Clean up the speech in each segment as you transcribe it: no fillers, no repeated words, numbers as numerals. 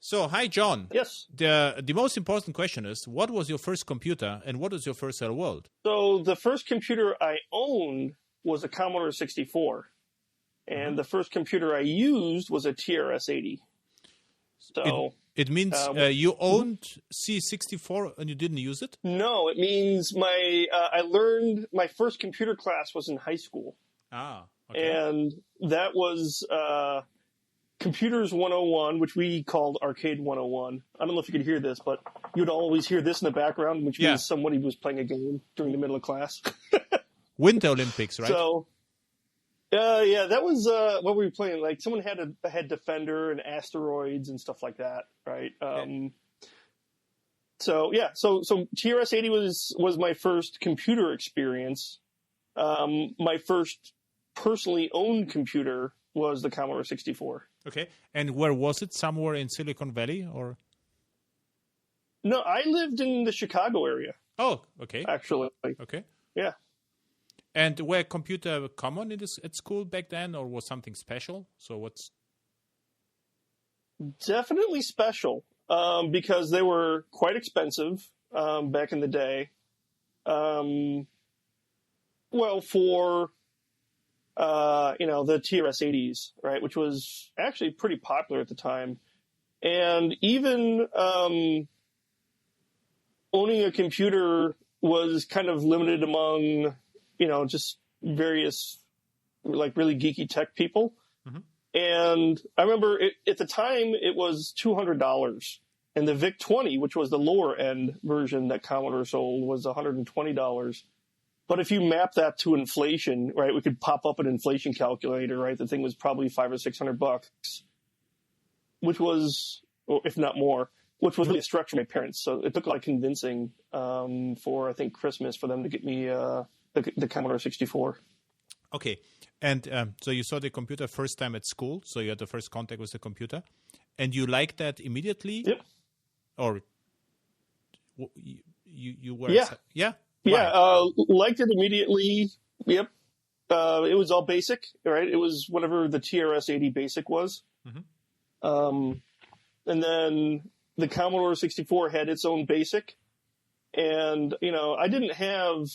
So, hi, John. Yes. The most important question is, what was your first computer and what was your first Hello World? So the first computer I owned was a Commodore 64. And the first computer I used was a TRS-80. So it means you owned C64 and you didn't use it? No, it means I learned my first computer class was in high school. Ah, okay. And that was Computers 101, which we called Arcade 101. I don't know if you could hear this, but you'd always hear this in the background, which means somebody was playing a game during the middle of class. Winter Olympics, right? So, yeah, that was what we were playing. Like someone had Defender and Asteroids and stuff like that, right? So TRS-80 was my first computer experience. My first personally owned computer was the Commodore 64. Okay, and where was it? Somewhere in Silicon Valley, or? No, I lived in the Chicago area. Oh, okay. Actually, okay, yeah. And were computer common at school back then, or was something special? So what's definitely special because they were quite expensive back in the day. Well, for the TRS-80s, right, which was actually pretty popular at the time, and even owning a computer was kind of limited among just various like really geeky tech people. Mm-hmm. And I remember at the time it was $200, and the VIC-20, which was the lower end version that Commodore sold, was $120. But if you map that to inflation, right, we could pop up an inflation calculator, right? The thing was probably $500 or $600, which was, or if not more, which was really a stretch for my parents. So it took a lot of convincing for I think Christmas for them to get me the Commodore 64. Okay, and so you saw the computer first time at school, so you had the first contact with the computer, and you liked that immediately? Yep. Or you were? Yeah. Yeah? Yeah, liked it immediately. Yep. It was all basic, right? It was whatever the TRS-80 basic was. Mm-hmm. And then the Commodore 64 had its own basic. And, I didn't have,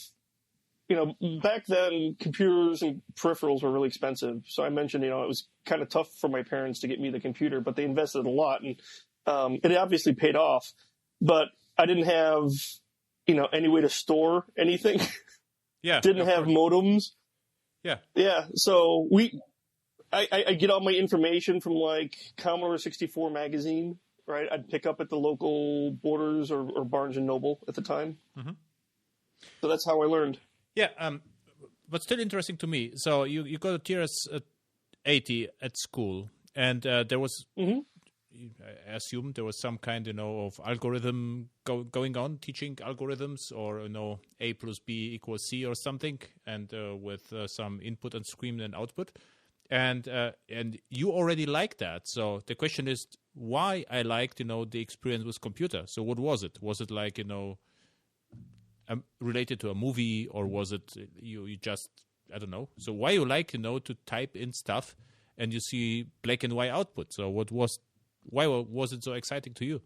back then computers and peripherals were really expensive. So I mentioned, it was kind of tough for my parents to get me the computer, but they invested a lot and it obviously paid off. But I didn't have any way to store anything. Yeah. Didn't have modems. Yeah. Yeah. So I get all my information from like Commodore 64 magazine, right? I'd pick up at the local Borders or Barnes and Noble at the time. Mm-hmm. So that's how I learned. Yeah. But still interesting to me. So you got a TRS-80 at school, and there was. Mm-hmm. I assume there was some kind, of algorithm going on, teaching algorithms, or A plus B equals C or something, and with some input and screen and output, and you already liked that. So the question is, why I liked the experience with computer. So what was it? Was it like related to a movie, or was it you just I don't know? So why you like to type in stuff and you see black and white output? So why was it so exciting to you?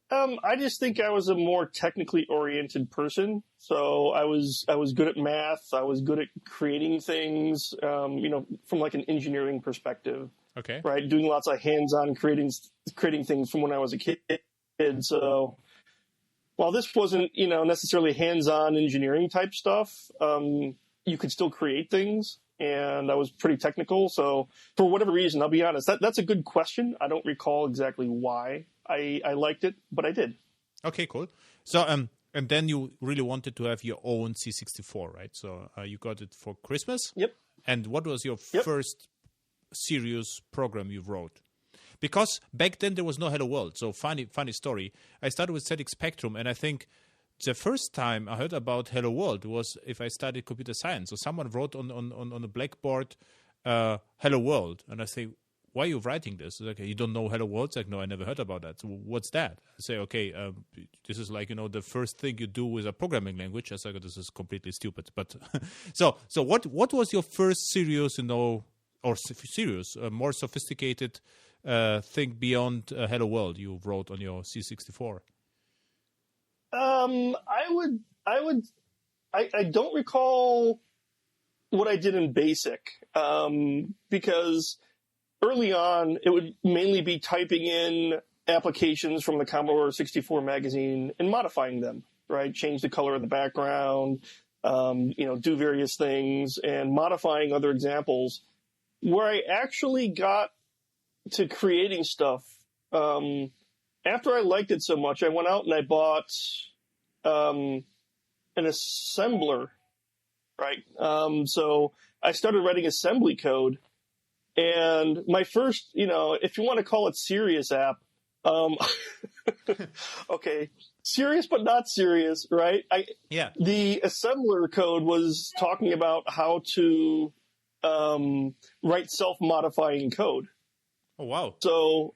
I just think I was a more technically oriented person. So I was good at math. I was good at creating things, from like an engineering perspective. Okay. Right. Doing lots of hands-on creating things from when I was a kid. So while this wasn't, necessarily hands-on engineering type stuff, you could still create things. And I was pretty technical. So for whatever reason, I'll be honest, that's a good question. I don't recall exactly why I liked it, but I did. Okay, cool. So, and then you really wanted to have your own C64, right? So you got it for Christmas? Yep. And what was your first serious program you wrote? Because back then there was no Hello World. So funny story. I started with ZX Spectrum, and I think the first time I heard about Hello World was if I studied computer science. So someone wrote on the blackboard, Hello World. And I say, why are you writing this? It's like, you don't know Hello World? It's like, no, I never heard about that. So what's that? I say, okay, this is like, the first thing you do with a programming language. I say, this is completely stupid. But so what was your first serious, more sophisticated think beyond Hello World you wrote on your C64? I don't recall what I did in BASIC, because early on it would mainly be typing in applications from the Commodore 64 magazine and modifying them, right? Change the color of the background, do various things and modifying other examples. Where I actually got to creating stuff, after I liked it so much, I went out and I bought an assembler, right? So I started writing assembly code, and my first, if you want to call it serious app, okay, serious but not serious, right? The assembler code was talking about how to write self-modifying code. Oh, wow. So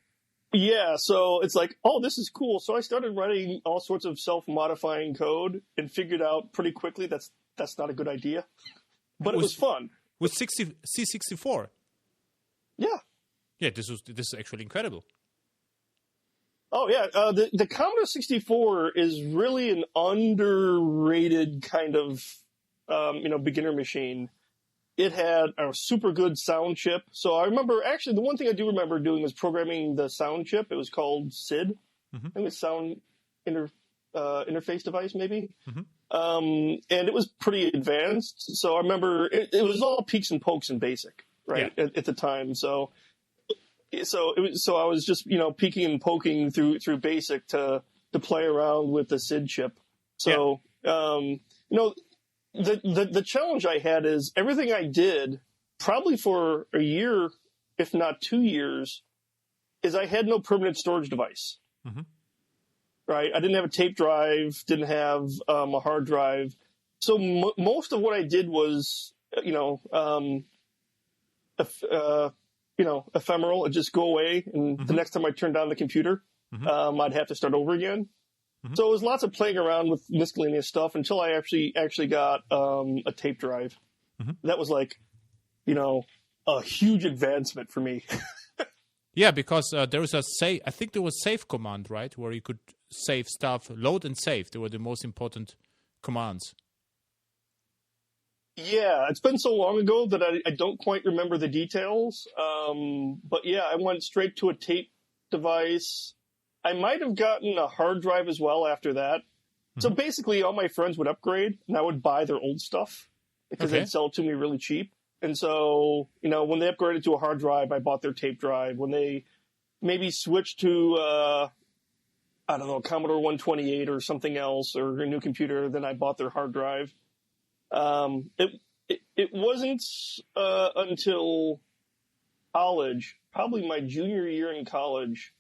it's like, oh, this is cool. So I started writing all sorts of self-modifying code and figured out pretty quickly that's not a good idea. But it was fun. With C64? Yeah. Yeah, this is actually incredible. Oh, yeah. The Commodore 64 is really an underrated kind of, beginner machine. It had a super good sound chip. So I remember, actually, the one thing I do remember doing was programming the sound chip. It was called SID. Mm-hmm. I think it was Sound Interface Device, maybe. Mm-hmm. And it was pretty advanced. So I remember it was all peaks and pokes in BASIC, right, at the time. So I was just, peeking and poking through BASIC to play around with the SID chip. So, the challenge I had is everything I did, probably for a year, if not 2 years, is I had no permanent storage device. Mm-hmm. Right? I didn't have a tape drive, didn't have a hard drive. So most of what I did was, ephemeral. It'd just go away, and the next time I turned on the computer, I'd have to start over again. Mm-hmm. So it was lots of playing around with miscellaneous stuff until I actually got a tape drive. Mm-hmm. That was like, a huge advancement for me. Yeah, because there was I think there was save command, right, where you could save stuff, load and save. They were the most important commands. Yeah, it's been so long ago that I don't quite remember the details. But yeah, I went straight to a tape device. I might have gotten a hard drive as well after that. Mm-hmm. So basically, all my friends would upgrade, and I would buy their old stuff because they'd sell it to me really cheap. And so, when they upgraded to a hard drive, I bought their tape drive. When they maybe switched to, Commodore 128 or something else, or a new computer, then I bought their hard drive. It wasn't until college, probably my junior year in college,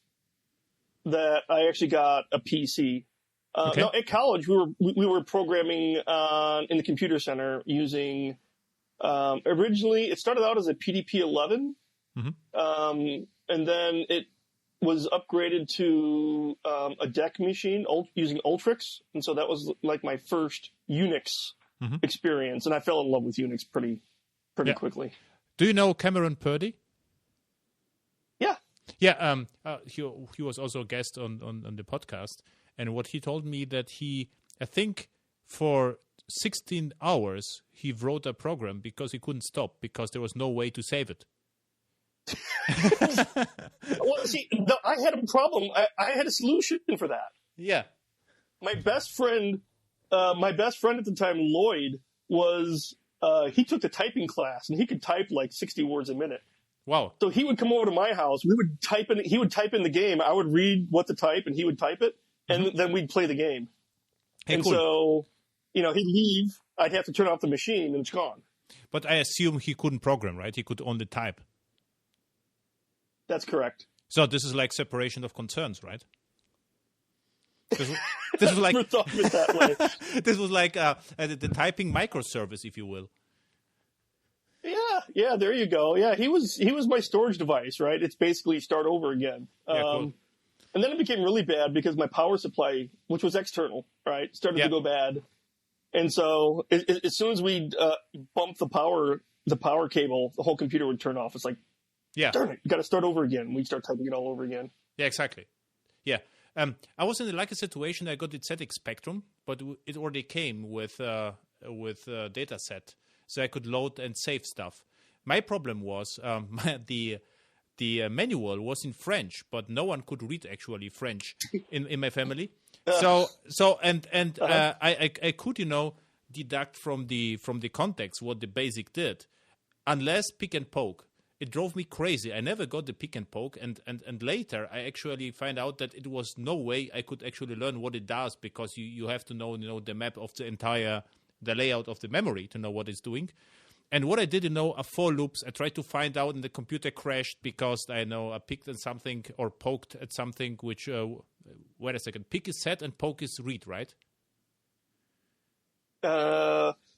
that I actually got a PC. No, at college we were programming in the computer center using. Originally, it started out as a PDP-11, and then it was upgraded to a DEC machine using Ultrix, and so that was like my first Unix experience, and I fell in love with Unix pretty quickly. Do you know Cameron Purdy? Yeah. Yeah, he was also a guest on the podcast, and what he told me that I think for 16 hours he wrote a program because he couldn't stop because there was no way to save it. Well, see, I had a problem. I had a solution for that. Yeah. My best friend at the time, Lloyd, he took the typing class, and he could type like 60 words a minute. Wow. So he would come over to my house. He would type in the game. I would read what to type, and he would type it, and then we'd play the game. Hey, and cool. So, he'd leave. I'd have to turn off the machine, and it's gone. But I assume he couldn't program, right? He could only type. That's correct. So this is like separation of concerns, right? This was like never thought of it that way. This was like the typing microservice, if you will. Yeah, there you go. Yeah, he was my storage device, right? It's basically start over again. Cool. And then it became really bad because my power supply, which was external, right, started to go bad. And so as soon as we bumped the power cable, the whole computer would turn off. It's like, Yeah. Darn it, you got to start over again. We start typing it all over again. Yeah, exactly. Yeah. I was in like a situation. I got the ZX Spectrum, but it already came with data set, so I could load and save stuff. My problem was the manual was in French, but no one could read actually French in my family. I could deduct from the context what the basic did, unless pick and poke. It drove me crazy. I never got the pick and poke, and later I actually find out that it was no way I could actually learn what it does, because you have to know the map of the layout of the memory to know what it's doing. And what I did, a for loops, I tried to find out, and the computer crashed because I picked at something or poked at something which, wait a second, pick is set and poke is read, right?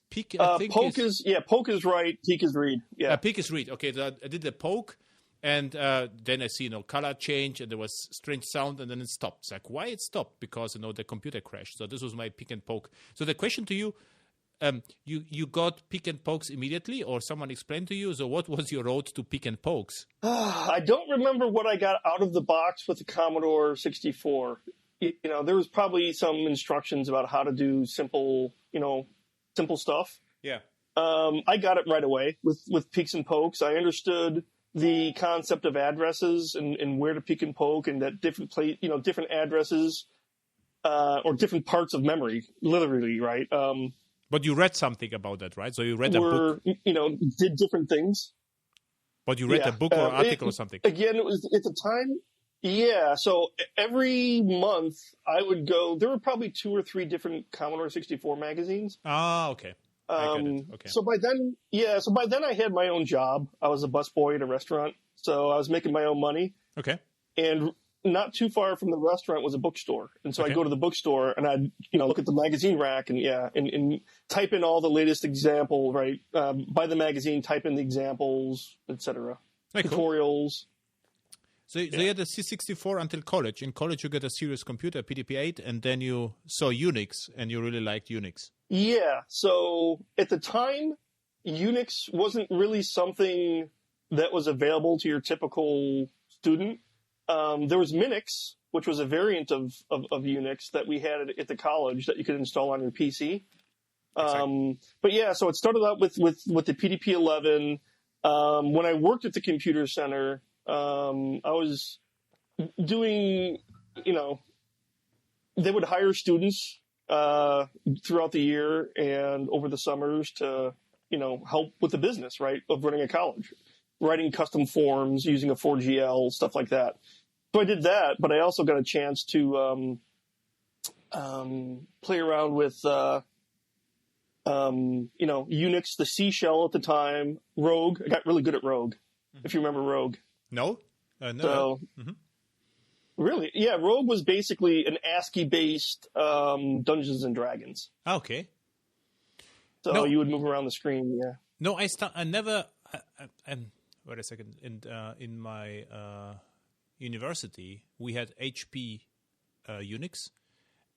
Pick, I think poke is right, peek is read. Yeah, pick is read. Okay, so I did the poke, and then I see color change, and there was strange sound, and then it stopped. It's like, why it stopped? Because the computer crashed. So this was my pick and poke. So the question to you, you got pick and pokes immediately, or someone explained to you? So what was your road to pick and pokes? I don't remember what I got out of the box with the Commodore 64. There was probably some instructions about how to do simple stuff. Yeah. I got it right away with peeks and pokes. I understood the concept of addresses and where to peek and poke, and that different addresses or different parts of memory, literally, right? But you read something about that, right? So you read a book. Did different things. But you read a book or article or something. Again, it was at the time. Yeah, so every month I would go. There were probably 2 or 3 different Commodore 64 magazines. Ah, okay. I get it. Okay. So by then I had my own job. I was a busboy at a restaurant, so I was making my own money. Okay. And not too far from the restaurant was a bookstore, and so I'd go to the bookstore and I'd look at the magazine rack and type in all the latest example, right? Buy the magazine, type in the examples, etc. Tutorials. So you had a C64 until college. In college, you got a serious computer, PDP-8, and then you saw Unix, and you really liked Unix. Yeah. So at the time, Unix wasn't really something that was available to your typical student. There was Minix, which was a variant of Unix that we had at the college that you could install on your PC. Exactly. But yeah, so it started out with the PDP-11. When I worked at the computer center, I was doing, they would hire students throughout the year and over the summers to, help with the business, right, of running a college, writing custom forms, using a 4GL, stuff like that. So I did that, but I also got a chance to play around with, Unix, the C shell at the time, Rogue. I got really good at Rogue, if you remember Rogue. No. So, really, yeah, Rogue was basically an ASCII-based Dungeons and Dragons. Okay. So you would move around the screen, yeah. No, wait a second. In my university, we had HP Unix,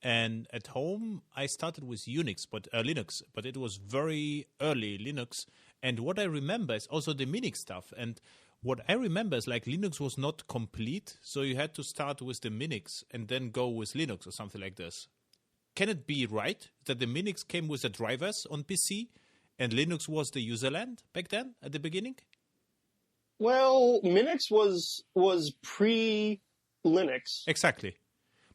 and at home I started with Linux, but it was very early Linux. And what I remember is also the Minix stuff. And what I remember is like Linux was not complete, so you had to start with the Minix and then go with Linux or something like this. Can it be right that the Minix came with the drivers on PC and Linux was the userland back then at the beginning? Well, Minix was pre-Linux. Exactly.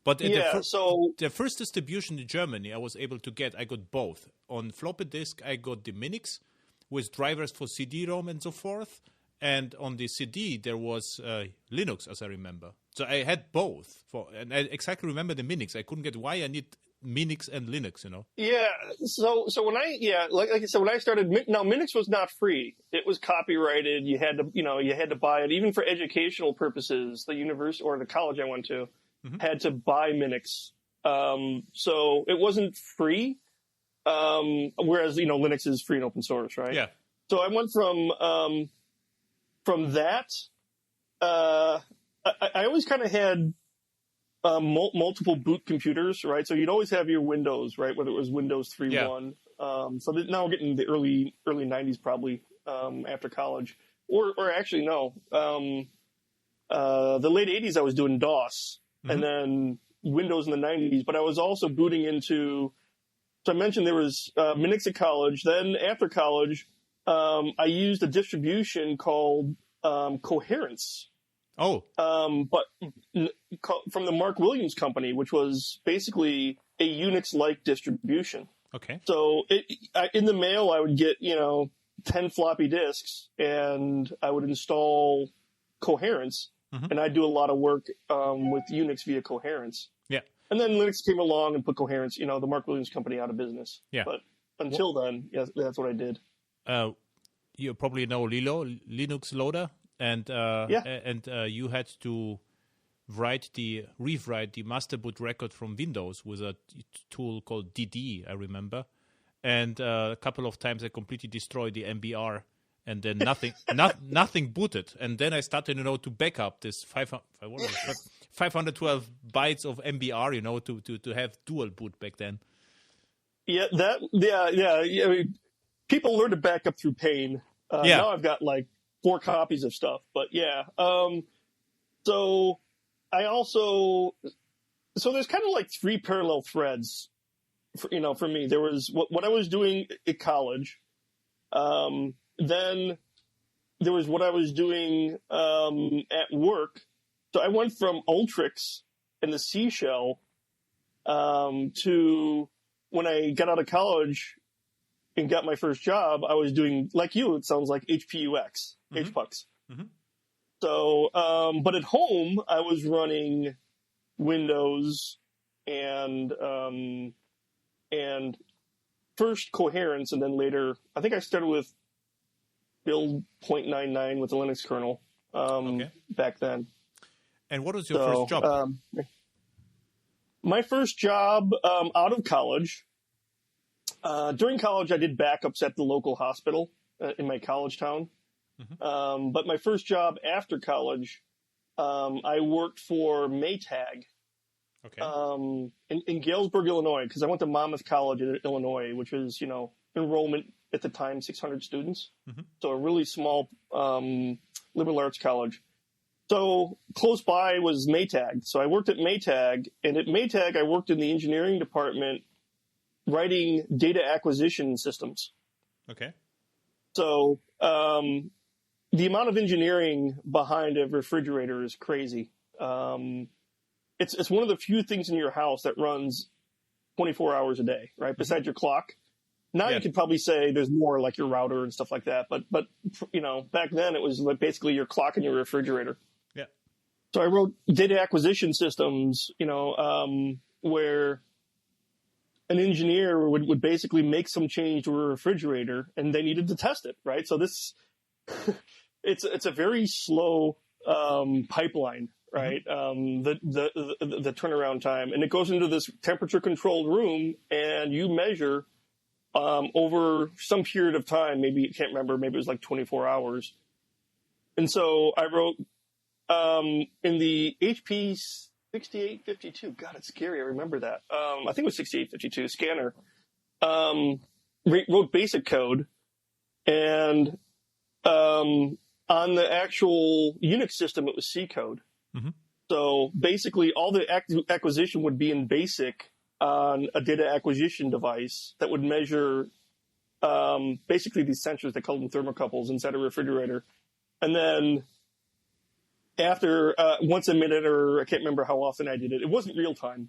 But the first distribution in Germany I was able to get, I got both. On floppy disk, I got the Minix with drivers for CD-ROM and so forth. And on the CD, there was Linux, as I remember. So I had both. And I exactly remember the Minix. I couldn't get why I need Minix and Linux, Yeah. So when like I said, when I started, now Minix was not free. It was copyrighted. You had to buy it, even for educational purposes. The university or the college I went to had to buy Minix. So it wasn't free. Whereas, Linux is free and open source, right? Yeah. So I went from that, I always kind of had multiple boot computers, right? So you'd always have your Windows, right? Whether it was Windows 3.1. So now we're getting the early 90s probably after college. or actually no. The late 80s, I was doing DOS, and then Windows in the 90s. But I was also booting into. So I mentioned there was Minix at college. Then after college, I used a distribution called Coherence. Oh. But from the Mark Williams company, which was basically a Unix-like distribution. Okay. So in the mail, I would get 10 floppy disks, and I would install Coherence, and I'd do a lot of work with Unix via Coherence. Yeah. And then Linux came along and put Coherence, the Mark Williams company, out of business. Yeah. But until then, yeah, that's what I did. You probably know Lilo, Linux loader, and you had to rewrite the master boot record from Windows with a tool called DD, I remember. And a couple of times I completely destroyed the MBR, and then nothing booted. And then I started, to back up this 512 bytes of MBR, to have dual boot back then. Yeah, I mean, people learn to back up through pain. Now I've got like 4 copies of stuff, but yeah. So I also, there's kind of like 3 parallel threads, for me. There was what I was doing at college. Then there was what I was doing at work. So I went from Ultrix and the C shell to when I got out of college and got my first job, I was doing, like you, it sounds like HPUX, HPUX. So, but at home, I was running Windows and first Coherence, and then later, I think I started with build 0.99 with the Linux kernel back then. And what was your first job? My first job out of college. During college, I did backups at the local hospital in my college town. But my first job after college, I worked for Maytag in Galesburg, Illinois, because I went to Monmouth College in Illinois, which was, enrollment at the time, 600 students. So a really small liberal arts college. So close by was Maytag. So I worked at Maytag, and at Maytag, I worked in the engineering department writing data acquisition systems. Okay. So the amount of engineering behind a refrigerator is crazy. It's one of the few things in your house that runs 24 hours a day, right? Besides your clock. Now you could probably say there's more, like your router and stuff like that. But back then it was like basically your clock and your refrigerator. Yeah. So I wrote data acquisition systems, where an engineer would basically make some change to a refrigerator and they needed to test it, right? So this, it's a very slow pipeline, right? The turnaround time, and it goes into this temperature controlled room, and you measure over some period of time. Maybe I can't remember. Maybe it was like 24 hours. And so I wrote in the HP 6852. God, it's scary. I remember that. I think it was 6852 scanner. Wrote basic code, and on the actual Unix system, it was C code. So basically, all the acquisition would be in BASIC on a data acquisition device that would measure basically these sensors, they call them thermocouples, inside a refrigerator. And then after once a minute, or I can't remember how often I did it, it wasn't real time.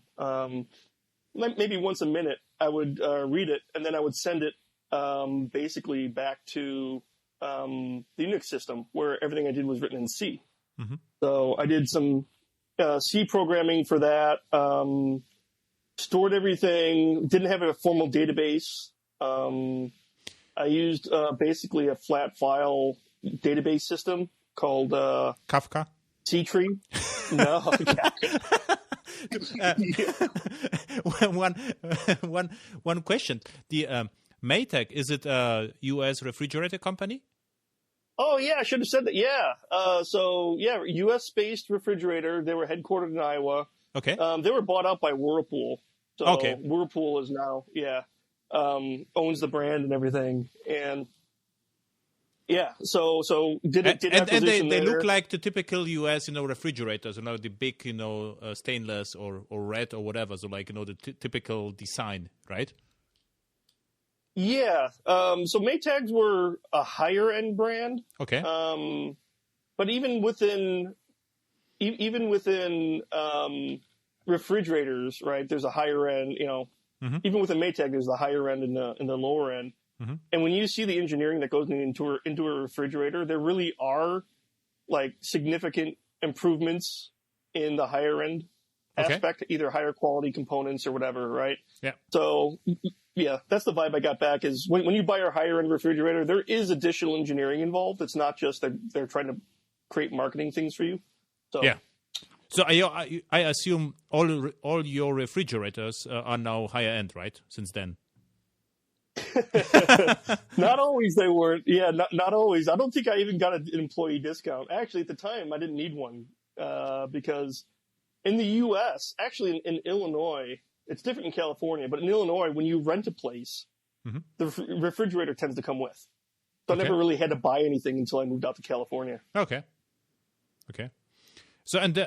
Maybe once a minute, I would read it, and then I would send it basically back to the Unix system, where everything I did was written in C. So I did some C programming for that, stored everything, didn't have a formal database. I used basically a flat file database system called Kafka? C-Tree. No. One question. The Maytag, is it a U.S. refrigerator company? Oh, yeah, I should have said that. Yeah. U.S.-based refrigerator. They were headquartered in Iowa. Okay. They were bought out by Whirlpool. So Whirlpool is now, owns the brand and everything. And Yeah. So did And acquisition they there. look like the typical US, refrigerators, the big, stainless or red or whatever. So like, the typical design, right? Yeah. So Maytags were a higher end brand. Okay. But even within refrigerators, right? There's a higher end. Even within Maytag, there's the higher end and the lower end. Mm-hmm. And when you see the engineering that goes into a refrigerator, there really are like significant improvements in the higher end aspect, either higher quality components or whatever, right? Yeah. So yeah, that's the vibe I got back is when you buy a higher end refrigerator, there is additional engineering involved. It's not just that they're trying to create marketing things for you. So yeah. So I assume all your refrigerators are now higher end, right? Since then. Not always they weren't. Yeah, not always. I don't think I even got an employee discount. Actually, at the time, I didn't need one because in the U.S., actually in Illinois, it's different in California, but in Illinois, when you rent a place, the refrigerator tends to come with. So I never really had to buy anything until I moved out to California. Okay. So and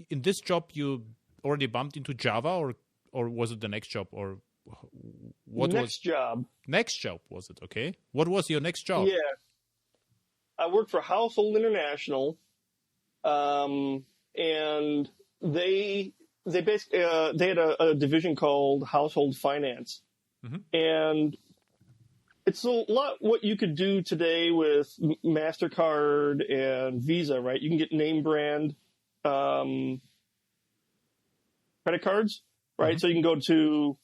in this job, you already bumped into Java, or was it the next job, or what next job? Next job was it? Okay. What was your next job? Yeah, I worked for Household International, and they basically they had a division called Household Finance, and it's a lot what you could do today with MasterCard and Visa, right? You can get name brand credit cards, right? So you can go to,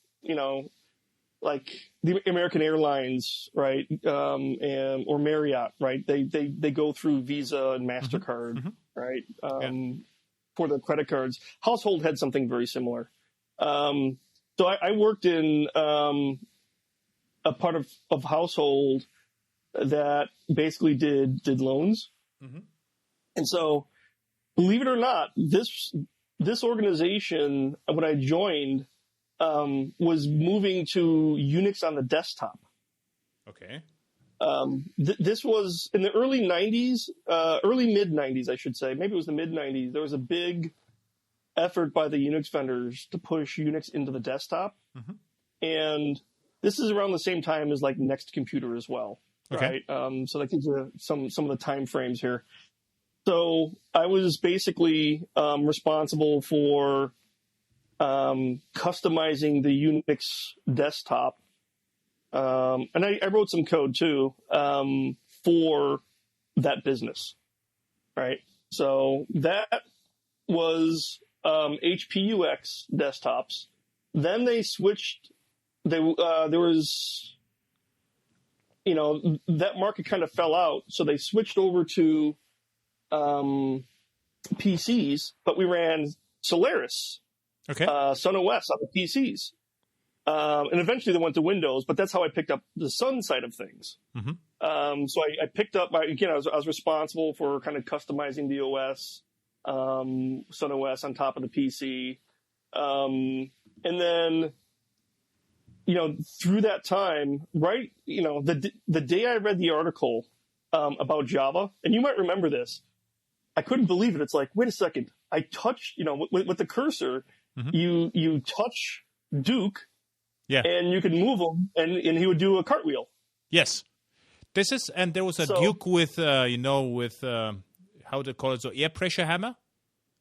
like the American Airlines, right? Or Marriott, right? They go through Visa and MasterCard, right? For their credit cards. Household had something very similar. So I worked in a part of Household that basically did loans. And so, believe it or not, this organization, when I joined, was moving to Unix on the desktop. Okay. This was in the early 90s, early mid 90s, I should say. Maybe it was the mid 90s. There was a big effort by the Unix vendors to push Unix into the desktop. And this is around the same time as like Next Computer as well. Okay. Right. So that gives you some of the time frames here. So I was basically responsible for customizing the Unix desktop. And I wrote some code too for that business, right? So that was HPUX desktops. Then they switched. There was, that market kind of fell out, so they switched over to PCs, but we ran Solaris, Sun OS on the PCs. And eventually they went to Windows, but that's how I picked up the Sun side of things. So I picked up I was responsible for kind of customizing the OS, Sun OS on top of the PC. And then, through that time, right, the day I read the article about Java, and you might remember this, I couldn't believe it. It's like, wait a second. I touched, with the cursor, you touch Duke, and you can move him, and he would do a cartwheel. Yes. And there was a Duke with, with, how they call it, so air pressure hammer?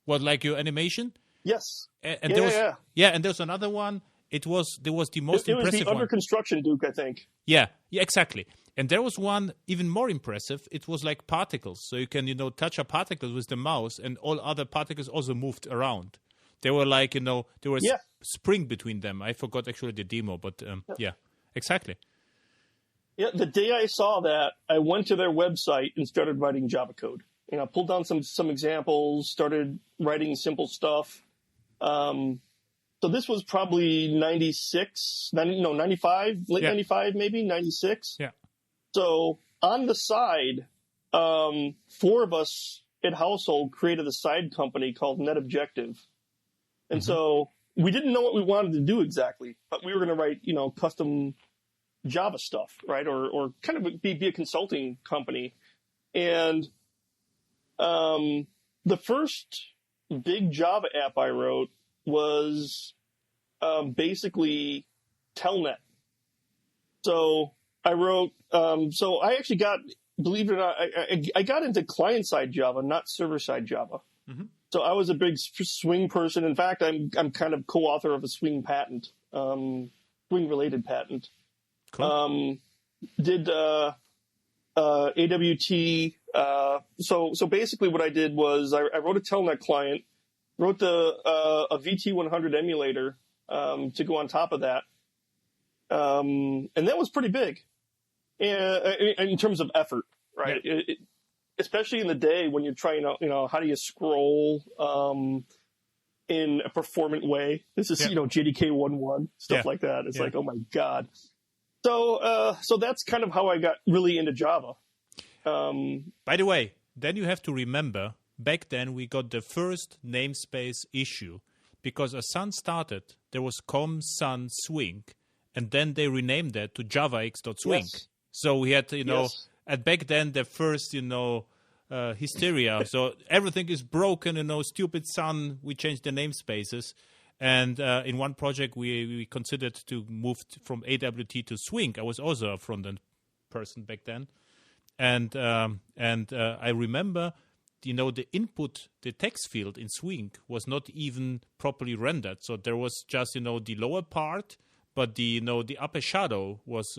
What, like your animation? Yes. And there was, and there's another one. There was the most impressive one. It was the under construction Duke, I think. Yeah, exactly. And there was one even more impressive. It was like particles. So you can, touch a particle with the mouse, and all other particles also moved around. They were like, there was spring between them. I forgot actually the demo, but exactly. Yeah, the day I saw that, I went to their website and started writing Java code. Pulled down some examples, started writing simple stuff. So this was probably 95, late 95 maybe, 96. Yeah. So on the side, 4 of us at Household created a side company called Net Objective. And so we didn't know what we wanted to do exactly, but we were going to write, custom Java stuff, right? Or kind of be a consulting company. And the first big Java app I wrote was basically Telnet. So I wrote, so I actually got, believe it or not, I got into client-side Java, not server-side Java. Mm-hmm. So I was a big Swing person. In fact, I'm kind of co-author of a Swing patent, Swing-related patent. Cool. Did AWT. So basically what I did was I wrote a Telnet client, wrote a VT100 emulator to go on top of that. And that was pretty big in terms of effort, right? Yeah. Especially in the day when you're trying to, how do you scroll in a performant way? This is, JDK 1.1, stuff like that. It's like, oh my God. So that's kind of how I got really into Java. By the way, then you have to remember, back then we got the first namespace issue because as Sun started, there was com.sun swing, and then they renamed that to javax.swing. Yes. So we had, and back then the first, hysteria. So everything is broken, stupid Sun. We changed the namespaces. And in one project, we considered to move from AWT to Swing. I was also a front-end person back then. And I remember, the input, the text field in Swing was not even properly rendered. So there was just, the lower part, but the upper shadow was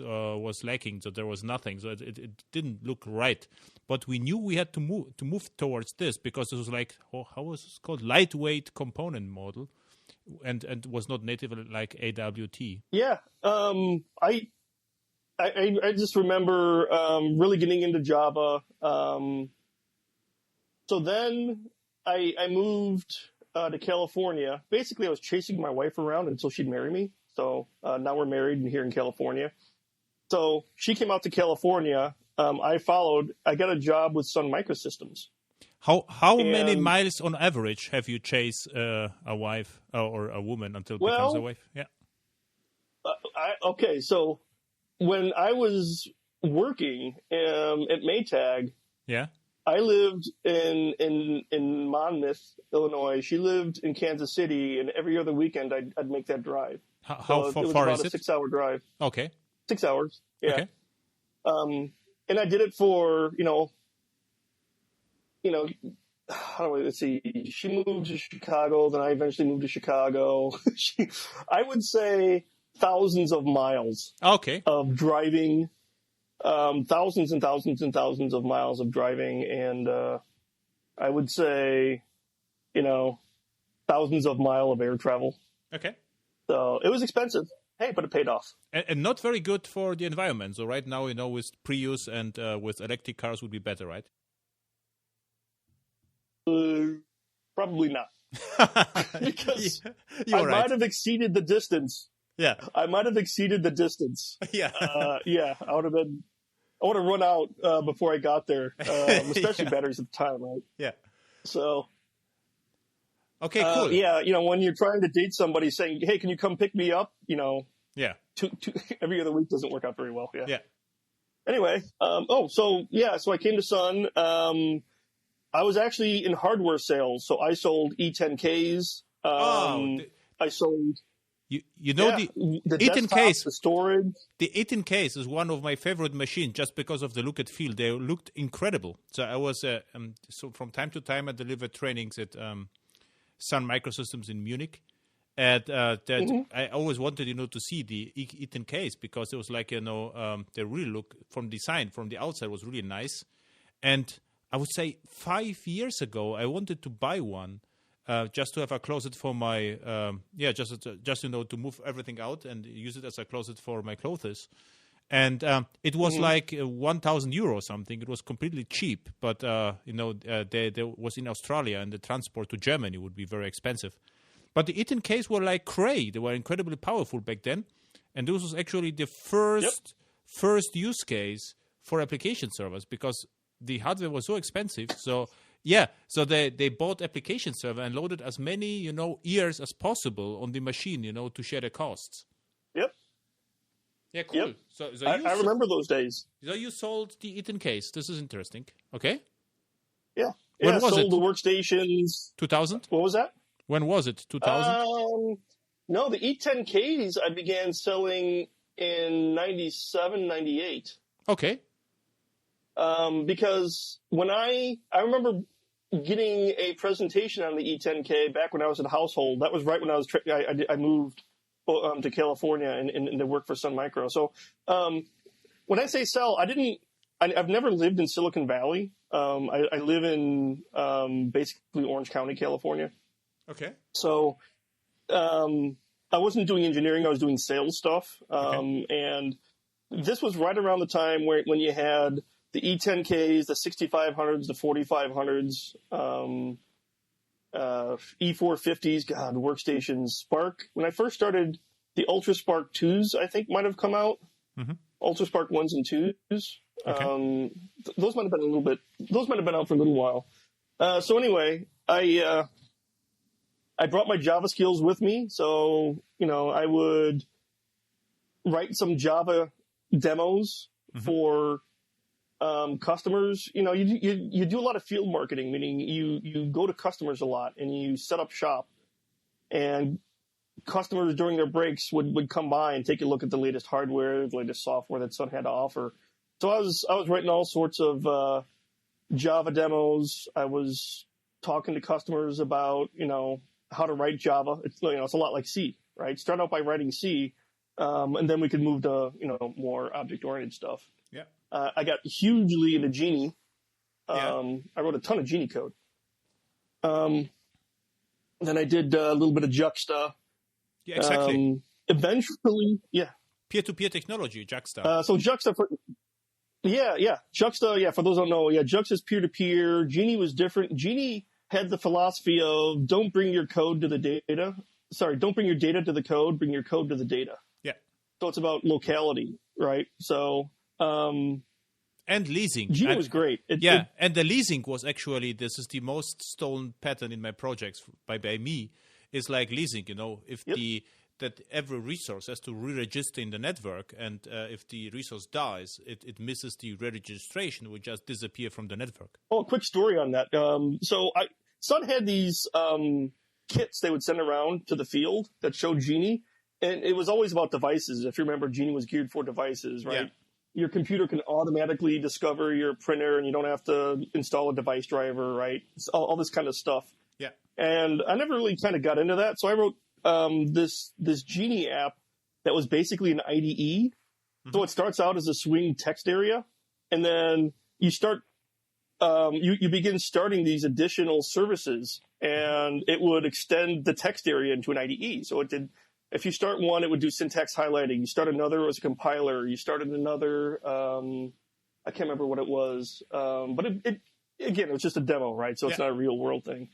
lacking. So there was nothing. So it didn't look right. But we knew we had to move towards this because it was like, how was it called? Lightweight component model. And was not native like AWT. Yeah, I just remember really getting into Java. So then I moved to California. Basically, I was chasing my wife around until she'd marry me. So now we're married and here in California. So she came out to California. I followed. I got a job with Sun Microsystems. How many miles on average have you chased a wife or a woman until it becomes a wife? Yeah. Okay, so when I was working at Maytag, I lived in Monmouth, Illinois. She lived in Kansas City, and every other weekend I'd make that drive. How far is it? It was about a 6-hour drive. Okay. 6 hours. Yeah. Okay. And I did it for let's see. She moved to Chicago, then I eventually moved to Chicago. I would say thousands of miles. Okay. Of driving, thousands and thousands and thousands of miles of driving, and I would say, thousands of miles of air travel. Okay. So it was expensive. Hey, but it paid off. And not very good for the environment. So right now, with Prius and with electric cars would be better, right? Probably not. Because I might have exceeded the distance. Yeah. I might have exceeded the distance. Yeah. I would have run out before I got there, especially batteries at the time, right? Yeah. So. Okay, cool. When you're trying to date somebody saying, hey, can you come pick me up? Yeah. Every other week doesn't work out very well. Yeah. Yeah. Anyway, so I came to Sun. I was actually in hardware sales, so I sold E10Ks. I sold. The E10 desktop, case, the storage. The E10 case is one of my favorite machines just because of the look and feel. They looked incredible. So I was so from time to time I delivered trainings at Sun Microsystems in Munich. And I always wanted, to see the E10 case because it was like, they really look from design, from the outside was really nice. And I would say 5 years ago, I wanted to buy one just to have a closet for my, just to move everything out and use it as a closet for my clothes. And it was like 1,000 euro or something. It was completely cheap, but, there was in Australia and the transport to Germany would be very expensive. But the E10 case were like cray. They were incredibly powerful back then. And this was actually the first use case for application servers because the hardware was so expensive. So they bought application server and loaded as many, ears as possible on the machine, to share the costs. Yep. Yeah, cool. Yep. So I remember those days. So you sold the Eaton case. This is interesting. Okay. Yeah. When was sold it? the workstations. 2000? What was that? When was it? 2000? No, the E10Ks I began selling in 97, 98. Okay. Because when I remember getting a presentation on the E10K back when I was at Household. That was right when I moved to California and to work for Sun Micro. So when I say sell, I've never lived in Silicon Valley. I live in basically Orange County, California. Okay. So I wasn't doing engineering. I was doing sales stuff. Okay. And this was right around the time when you had the E10Ks, the 6500s, the 4500s, E450s, God, workstations, Spark. When I first started, the Ultra Spark 2s, I think, might have come out. Mm-hmm. Ultra Spark 1s and 2s. Okay. Those might have been out for a little while. So anyway, I brought my Java skills with me. So, I would write some Java demos for customers. You do a lot of field marketing, meaning you go to customers a lot and you set up shop, and customers during their breaks would come by and take a look at the latest hardware, the latest software that Sun had to offer. So I was writing all sorts of Java demos. I was talking to customers about how to write Java. It's it's a lot like C, right? Start out by writing C, and then we could move to more object oriented stuff. Yeah. I got hugely into Genie. Yeah. I wrote a ton of Genie code. Then I did a little bit of Juxta. Yeah, exactly. Eventually, yeah. Peer-to-peer technology, Juxta. So Juxta, Juxta, for those who don't know, Juxta's peer-to-peer. Genie was different. Genie had the philosophy of don't bring your code to the data. Sorry, don't bring your data to the code, bring your code to the data. Yeah. So it's about locality, right? So... and leasing. Genie was great. And the leasing was actually, this is the most stolen pattern in my projects by me, is like leasing, if that every resource has to re-register in the network, and if the resource dies, it misses the re-registration, would just disappear from the network. Oh, a quick story on that. So Sun had these kits they would send around to the field that showed Genie, and it was always about devices. If you remember, Genie was geared for devices, right? Yeah. Your computer can automatically discover your printer, and you don't have to install a device driver, right? All this kind of stuff. Yeah. And I never really kind of got into that, so I wrote this Genie app that was basically an IDE. Mm-hmm. So it starts out as a swing text area, and then you start you begin starting these additional services, and it would extend the text area into an IDE. So it did. If you start one, it would do syntax highlighting. You start another, it was a compiler. You started another, I can't remember what it was. But it was just a demo, right? So it's not a real world thing.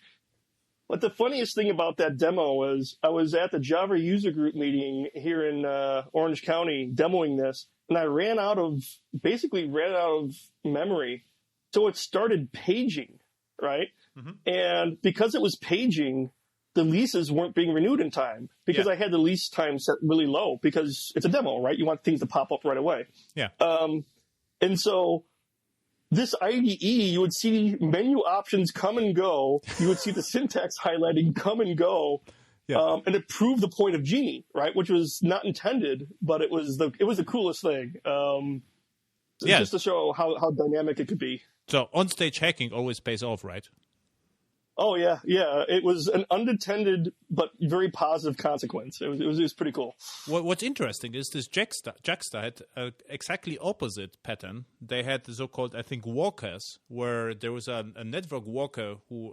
But the funniest thing about that demo was I was at the Java user group meeting here in Orange County demoing this, and I ran out of memory. So it started paging, right? Mm-hmm. And because it was paging, the leases weren't being renewed in time because I had the lease time set really low because it's a demo, right? You want things to pop up right away. Yeah. And so this IDE, you would see menu options come and go. You would see the syntax highlighting come and go. Yeah. And it proved the point of Genie, right? Which was not intended, but it was the coolest thing. Just to show how dynamic it could be. So on-stage hacking always pays off, right? Oh yeah. It was an unintended but very positive consequence. It was pretty cool. What's interesting is this Juxta had exactly opposite pattern. They had the so-called, I think, walkers, where there was a network walker who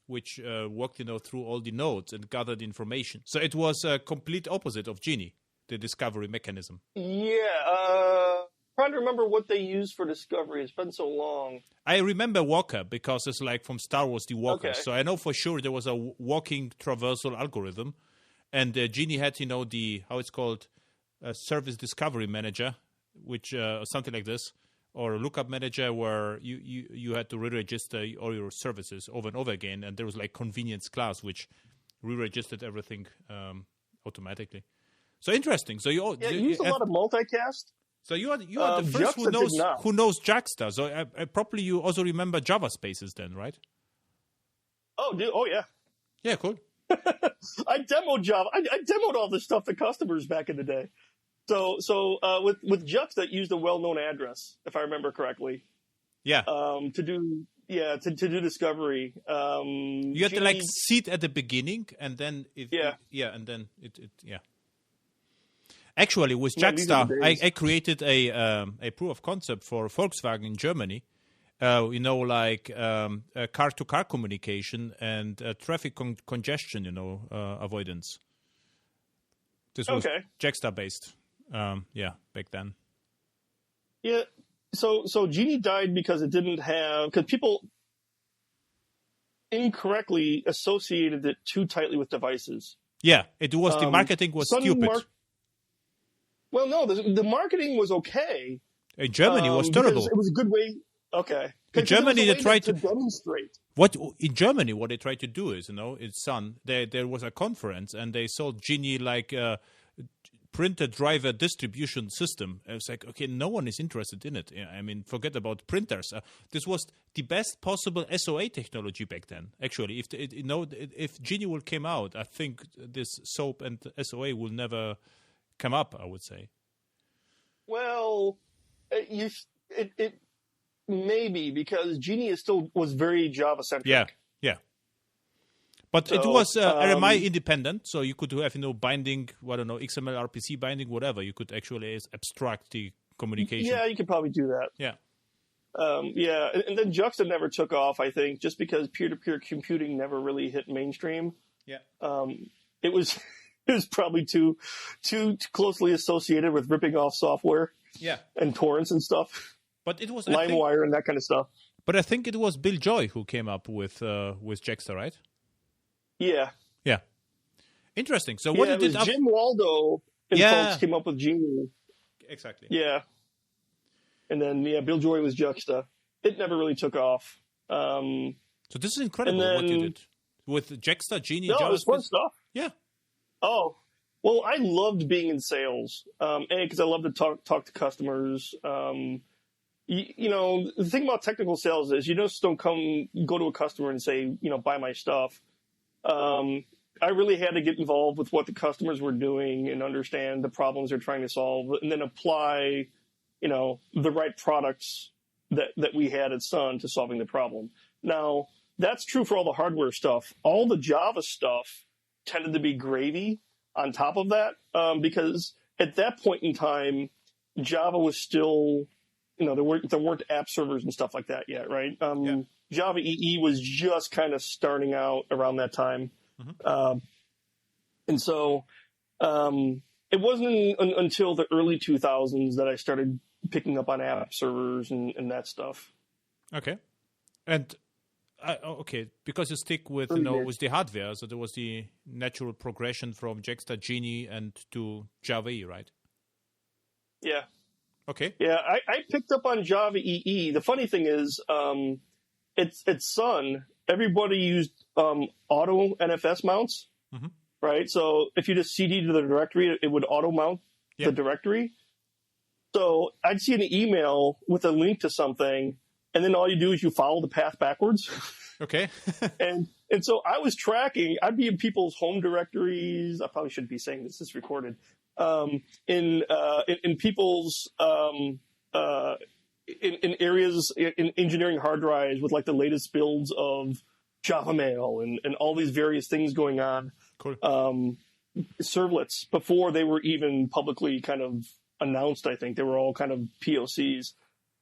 which walked through all the nodes and gathered information. So it was a complete opposite of Genie, the discovery mechanism. Yeah. Trying to remember what they used for discovery. It's been so long. I remember Walker because it's like from Star Wars, the Walker. Okay. So I know for sure there was a walking traversal algorithm, and Genie had how it's called, service discovery manager, which something like this, or a lookup manager where you had to re-register all your services over and over again, and there was like convenience class which re-registered everything automatically. So interesting. So you used a lot of multicast. So you are the first who knows Jaxter. So probably you also remember Java Spaces then, right? Oh yeah. Yeah, cool. I demoed Java. I demoed all this stuff to customers back in the day. So with Juxta, it used a well-known address, if I remember correctly. Yeah. To do discovery. You had to like seed at the beginning, and then Actually, with Jaxta, I created a proof of concept for Volkswagen in Germany. Car-to-car communication and traffic congestion, avoidance. This was Jaxta based. Back then. Yeah. So Genie died because because people incorrectly associated it too tightly with devices. Yeah, it was the marketing was stupid. Well, no, the marketing was okay. In Germany, it was terrible. It was a good way. Okay. In Germany, they tried to demonstrate. In Germany, what they tried to do is, in Sun, there was a conference and they sold Genie like a printer driver distribution system. I was like, okay, no one is interested in it. I mean, forget about printers. This was the best possible SOA technology back then. Actually, if Genie will came out, I think this SOAP and SOA will never come up, I would say. Well, it maybe because Genie was very Java centric. Yeah. But it was RMI independent, so you could have binding, XML, RPC binding, whatever. You could actually abstract the communication. Yeah, you could probably do that. Yeah. And then Juxta never took off, I think, just because peer-to-peer computing never really hit mainstream. Yeah. It was probably too closely associated with ripping off software. Yeah. And torrents and stuff. But it was LimeWire and that kind of stuff. But I think it was Bill Joy who came up with Jaxta, right? Yeah. Yeah. Interesting. So what did Jim Waldo and folks came up with Genie. Exactly. Yeah. And then Bill Joy was Juxta. It never really took off. So this is incredible what you did with Jaxta, Genie, Java. It was fun stuff. Yeah. Oh, well, I loved being in sales. Because I love to talk to customers. The thing about technical sales is you just don't go to a customer and say, buy my stuff. I really had to get involved with what the customers were doing and understand the problems they're trying to solve, and then apply, the right products that we had at Sun to solving the problem. Now, that's true for all the hardware stuff. All the Java stuff tended to be gravy on top of that, because at that point in time, Java was still, there weren't app servers and stuff like that yet, right? Java EE was just kind of starting out around that time. Mm-hmm. And so it wasn't until the early 2000s that I started picking up on app servers and that stuff. Okay. And, because you stick with, with the hardware, so there was the natural progression from Jaxta, Genie, and to Java EE, right? Yeah. Okay. Yeah, I picked up on Java EE. The funny thing is, it's Sun. Everybody used auto NFS mounts, mm-hmm. right? So if you just CD to the directory, it would auto mount the directory. So I'd see an email with a link to something, and then all you do is you follow the path backwards. Okay. and so I was tracking. I'd be in people's home directories. I probably shouldn't be saying this. This is recorded. In people's in areas in engineering hard drives with like the latest builds of Java Mail and all these various things going on. Cool. Servlets before they were even publicly kind of announced. I think they were all kind of POCs.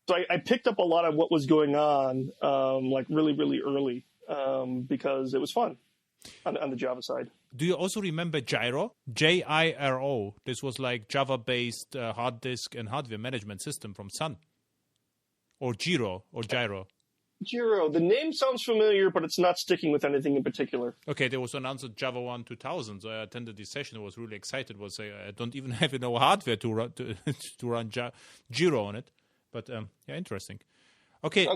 So I picked up a lot of what was going on, like really, really early, because it was fun on the Java side. Do you also remember Gyro? Jiro. This was like Java-based hard disk and hardware management system from Sun. Or Gyro. Gyro. The name sounds familiar, but it's not sticking with anything in particular. Okay, there was announced at Java 1 2000, so I attended this session. I was really excited. I don't even have hardware to run Gyro on it. But interesting. Okay.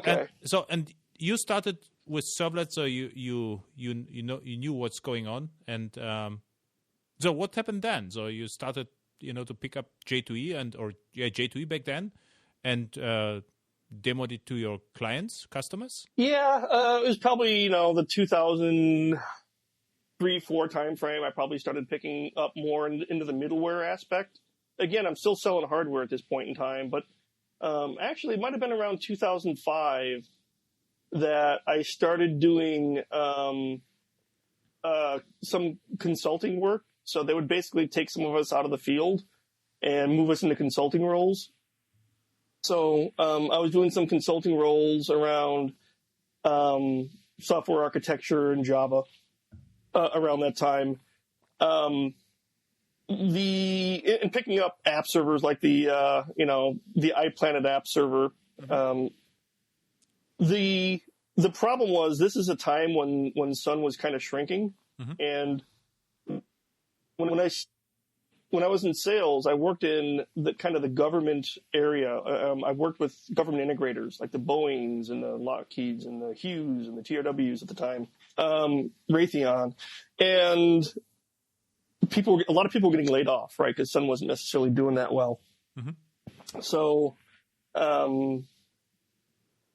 And you started with servlets, so you knew what's going on, and So what happened then? So you started, to pick up J2E J2E back then, and demoed it to your clients, customers? Yeah, it was probably, the 2003-4 time frame. I probably started picking up more into the middleware aspect. Again, I'm still selling hardware at this point in time, but actually, it might have been around 2005 that I started doing some consulting work. So they would basically take some of us out of the field and move us into consulting roles. So I was doing some consulting roles around software architecture in Java around that time. And picking up app servers like the iPlanet app server. The problem was this is a time when Sun was kind of shrinking, and when I was in sales, I worked in the kind of the government area. I worked with government integrators like the Boeings and the Lockheeds and the Hughes and the TRWs at the time, Raytheon, and a lot of people were getting laid off, right? Because Sun wasn't necessarily doing that well. So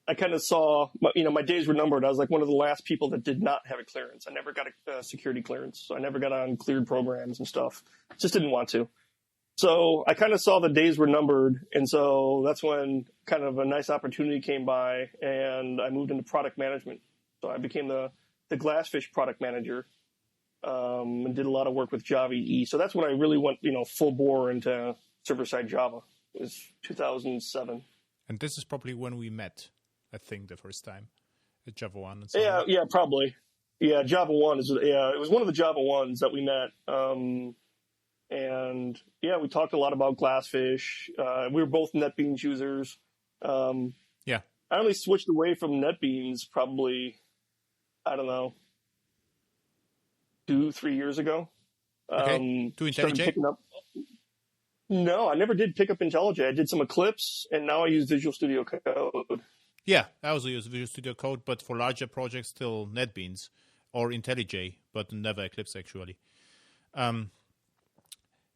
I kind of saw, my days were numbered. I was like one of the last people that did not have a clearance. I never got a security clearance, so I never got on cleared programs and stuff. Just didn't want to. So I kind of saw the days were numbered, and so that's when kind of a nice opportunity came by, and I moved into product management. So I became the GlassFish product manager, and did a lot of work with JavaE. So that's when I really went, full bore into server-side Java. It was 2007. And this is probably when we met, I think, the first time at Java 1. And so on. Yeah, probably. Yeah, Java 1 it was one of the Java 1s that we met. And yeah, we talked a lot about GlassFish. We were both NetBeans users. Yeah. I only switched away from NetBeans probably, I don't know, 2-3 years ago. Okay. To IntelliJ? No, I never did pick up IntelliJ. I did some Eclipse, and now I use Visual Studio Code. Yeah, I also use Visual Studio Code, but for larger projects, still NetBeans or IntelliJ, but never Eclipse, actually.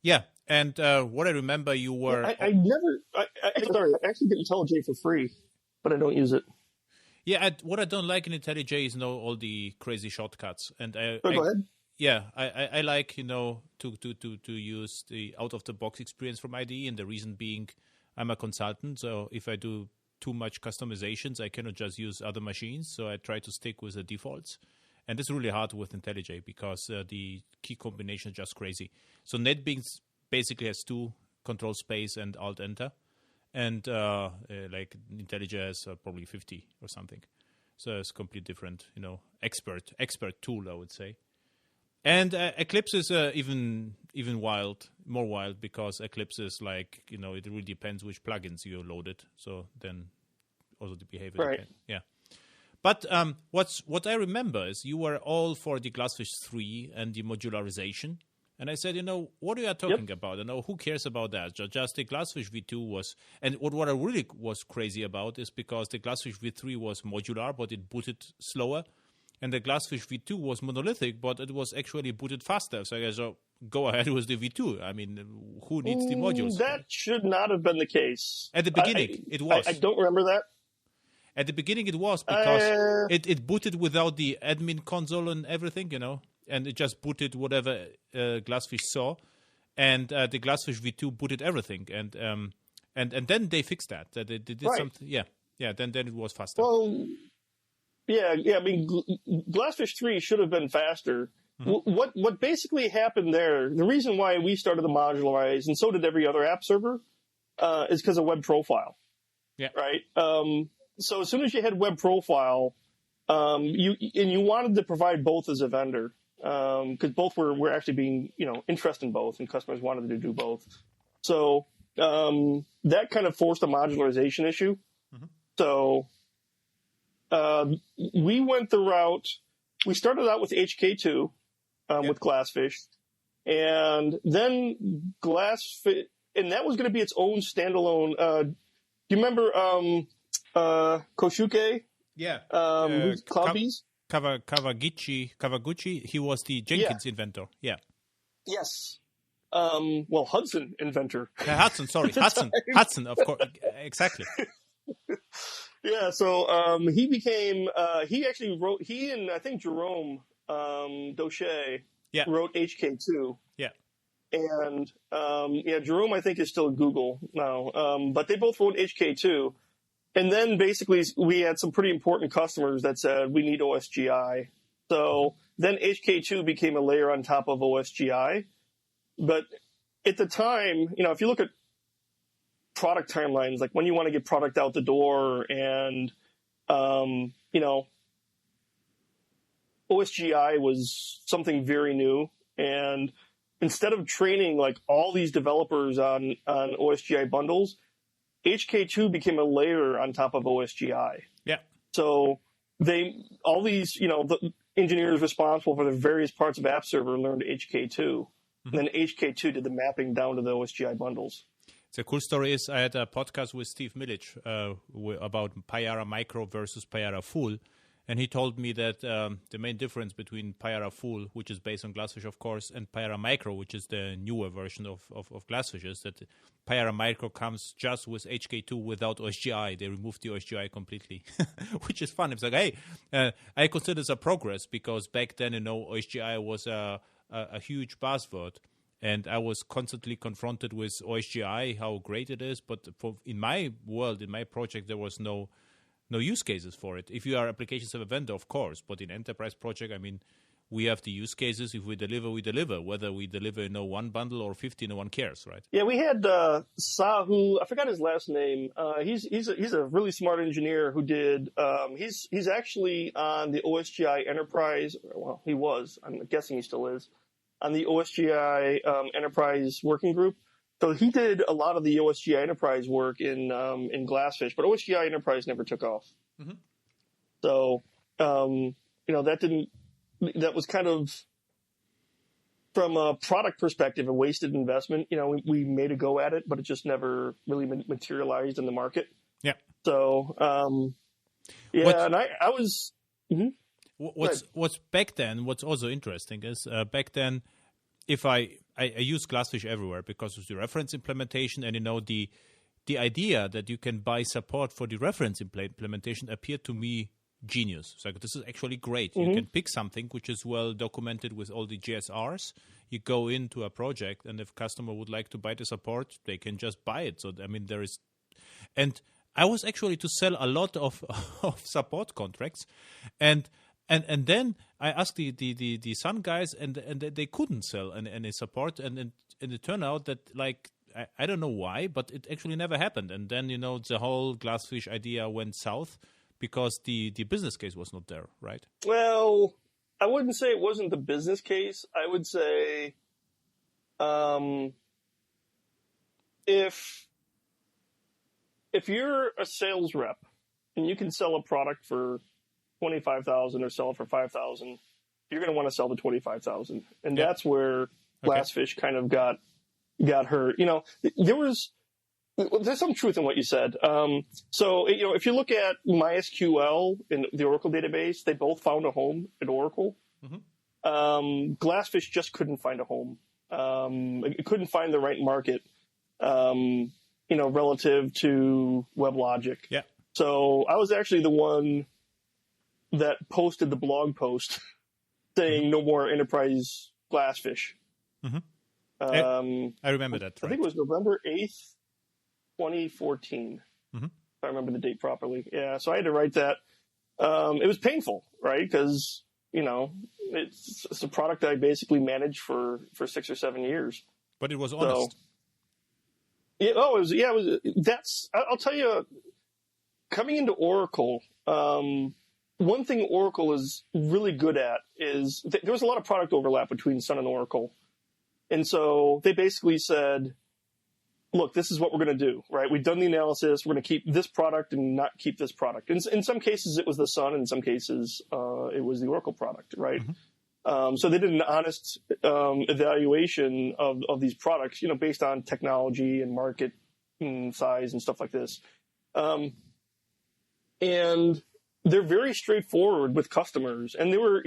Yeah, and what I remember, you were... I actually get IntelliJ for free, but I don't use it. Yeah, what I don't like in IntelliJ is all the crazy shortcuts. And go ahead. Yeah, I like, to use the out-of-the-box experience from IDE, and the reason being I'm a consultant, so if I do too much customizations, I cannot just use other machines, so I try to stick with the defaults. And it's really hard with IntelliJ because the key combination is just crazy. So NetBeans basically has 2, Control Space and Alt-Enter, and like IntelliJ has probably 50 or something. So it's completely different, expert tool, I would say. And Eclipse is even more wild because Eclipse is like, it really depends which plugins you loaded. So then also the behavior. Right. Yeah. But what I remember is you were all for the GlassFish 3 and the modularization. And I said, what are you talking about? Who cares about that? Just the GlassFish V2 was, and what I really was crazy about is because the GlassFish V3 was modular, but it booted slower. And the GlassFish V2 was monolithic, but it was actually booted faster. So I guess, go ahead with the V2. I mean, who needs the modules? That should not have been the case. At the beginning, it was. I don't remember that. At the beginning, it was because it booted without the admin console and everything, and it just booted whatever GlassFish saw. And the GlassFish V2 booted everything. And then they fixed that. They did something. Yeah. Then it was faster. Well, yeah. I mean, GlassFish 3 should have been faster. Mm-hmm. What basically happened there? The reason why we started to modularize, and so did every other app server, is because of web profile. Yeah. Right. So as soon as you had web profile, you wanted to provide both as a vendor, because both were actually being interested in both, and customers wanted to do both. So that kind of forced a modularization issue. Mm-hmm. So we went the route. We started out with HK2 with GlassFish, and then GlassFish, and that was going to be its own standalone. Do you remember Koshuke? Yeah. Cloudbees? Kawaguchi. He was the Jenkins inventor. Yeah. Yes. Well, Hudson inventor. Hudson, sorry, Hudson, of course, exactly. Yeah, so he became he actually wrote, he and I think Jerome Daucher wrote HK2. Yeah. And Jerome I think is still at Google now, but they both wrote HK2. And then basically we had some pretty important customers that said we need OSGi. So then HK2 became a layer on top of OSGi. But at the time, if you look at product timelines, like when you want to get product out the door and, OSGi was something very new. And instead of training like all these developers on OSGi bundles, HK2 became a layer on top of OSGi. Yeah. So all these, the engineers responsible for the various parts of App Server learned HK2. Mm-hmm. And then HK2 did the mapping down to the OSGi bundles. The cool story is I had a podcast with Steve Milich about Payara Micro versus Payara Full. And he told me that the main difference between Payara Full, which is based on GlassFish, of course, and Payara Micro, which is the newer version of GlassFish, is that Payara Micro comes just with HK2 without OSGi. They removed the OSGi completely, which is fun. It's like, hey, I consider this a progress because back then, OSGi was a huge buzzword. And I was constantly confronted with OSGi, how great it is. But in my world, in my project, there was no use cases for it. If you are application server vendor, of course, but in enterprise project, we have the use cases. If we deliver, we deliver. Whether we deliver one bundle or 50, no one cares, right? Yeah, we had Sahu. I forgot his last name. He's a really smart engineer who did. He's actually on the OSGi Enterprise. Well, he was. I'm guessing he still is on the OSGi Enterprise working group. So he did a lot of the OSGi Enterprise work in GlassFish, but OSGi Enterprise never took off. Mm-hmm. So, that was kind of, from a product perspective, a wasted investment. We made a go at it, but it just never really materialized in the market. Yeah. So, and I was... Mm-hmm. What's back then, what's also interesting is back then, if I use GlassFish everywhere because of the reference implementation, and the idea that you can buy support for the reference implementation appeared to me genius. It's like, this is actually great. Mm-hmm. You can pick something which is well documented with all the GSRs. You go into a project, and if customer would like to buy the support, they can just buy it. So there is, and I was actually to sell a lot of support contracts, and then I asked the Sun guys, and they couldn't sell any support, and it turned out that, like, I don't know why, but it actually never happened. And then the whole GlassFish idea went south because the business case was not there, right? Well, I wouldn't say it wasn't the business case. I would say, if you're a sales rep and you can sell a product for $25,000 or sell it for $5,000, you're going to want to sell the $25,000, and that's where GlassFish kind of got hurt. There's some truth in what you said. So if you look at MySQL and the Oracle database, they both found a home at Oracle. Mm-hmm. GlassFish just couldn't find a home. It couldn't find the right market. Relative to WebLogic. Yeah. So I was actually the one that posted the blog post saying no more enterprise GlassFish. Mm-hmm. I remember that. Right? I think it was November 8th, 2014. Mm-hmm. If I remember the date properly. Yeah, so I had to write that. It was painful, right? Because, it's a product that I basically managed for 6 or 7 years. But it was honest. I'll tell you, coming into Oracle, one thing Oracle is really good at is there was a lot of product overlap between Sun and Oracle. And so they basically said, look, this is what we're going to do, right? We've done the analysis. We're going to keep this product and not keep this product. In some cases, it was the Sun. In some cases, it was the Oracle product, right? Mm-hmm. So they did an honest evaluation of these products, based on technology and market and size and stuff like this. And they're very straightforward with customers. And they were,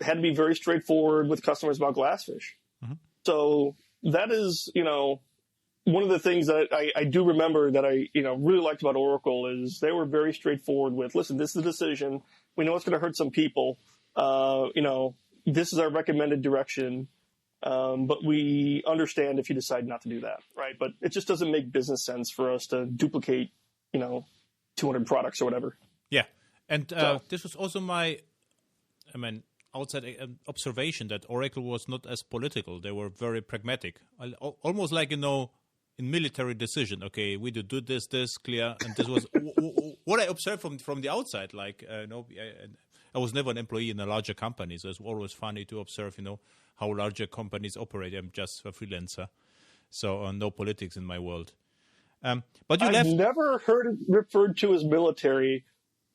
had to be very straightforward with customers about GlassFish. Mm-hmm. So that is, one of the things that I do remember that I, really liked about Oracle is they were very straightforward with, listen, this is a decision. We know it's going to hurt some people. This is our recommended direction. But we understand if you decide not to do that, right? But it just doesn't make business sense for us to duplicate, 200 products or whatever. Yeah. And this was also my, outside observation that Oracle was not as political. They were very pragmatic, almost like, in military decision. Okay, we do this, clear. And this was what I observed from the outside. Like, I was never an employee in a larger company, so it's always funny to observe, how larger companies operate. I'm just a freelancer, so no politics in my world. But I've never heard it referred to as military,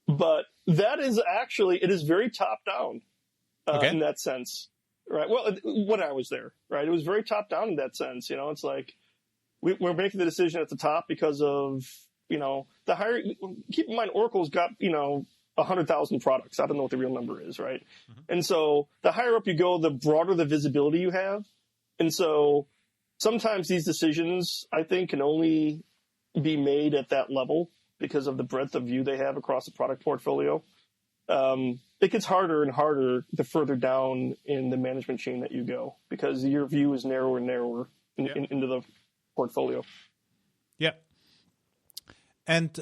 but that is actually, it is very top down in that sense, right? Well, when I was there, right, it was very top down in that sense. It's like we're making the decision at the top because of the higher. Keep in mind, Oracle's got 100,000 products. I don't know what the real number is, right? Mm-hmm. And so the higher up you go, the broader the visibility you have. And so sometimes these decisions, I think, can only be made at that level because of the breadth of view they have across the product portfolio. It gets harder and harder the further down in the management chain that you go because your view is narrower and narrower into the portfolio. Yeah. And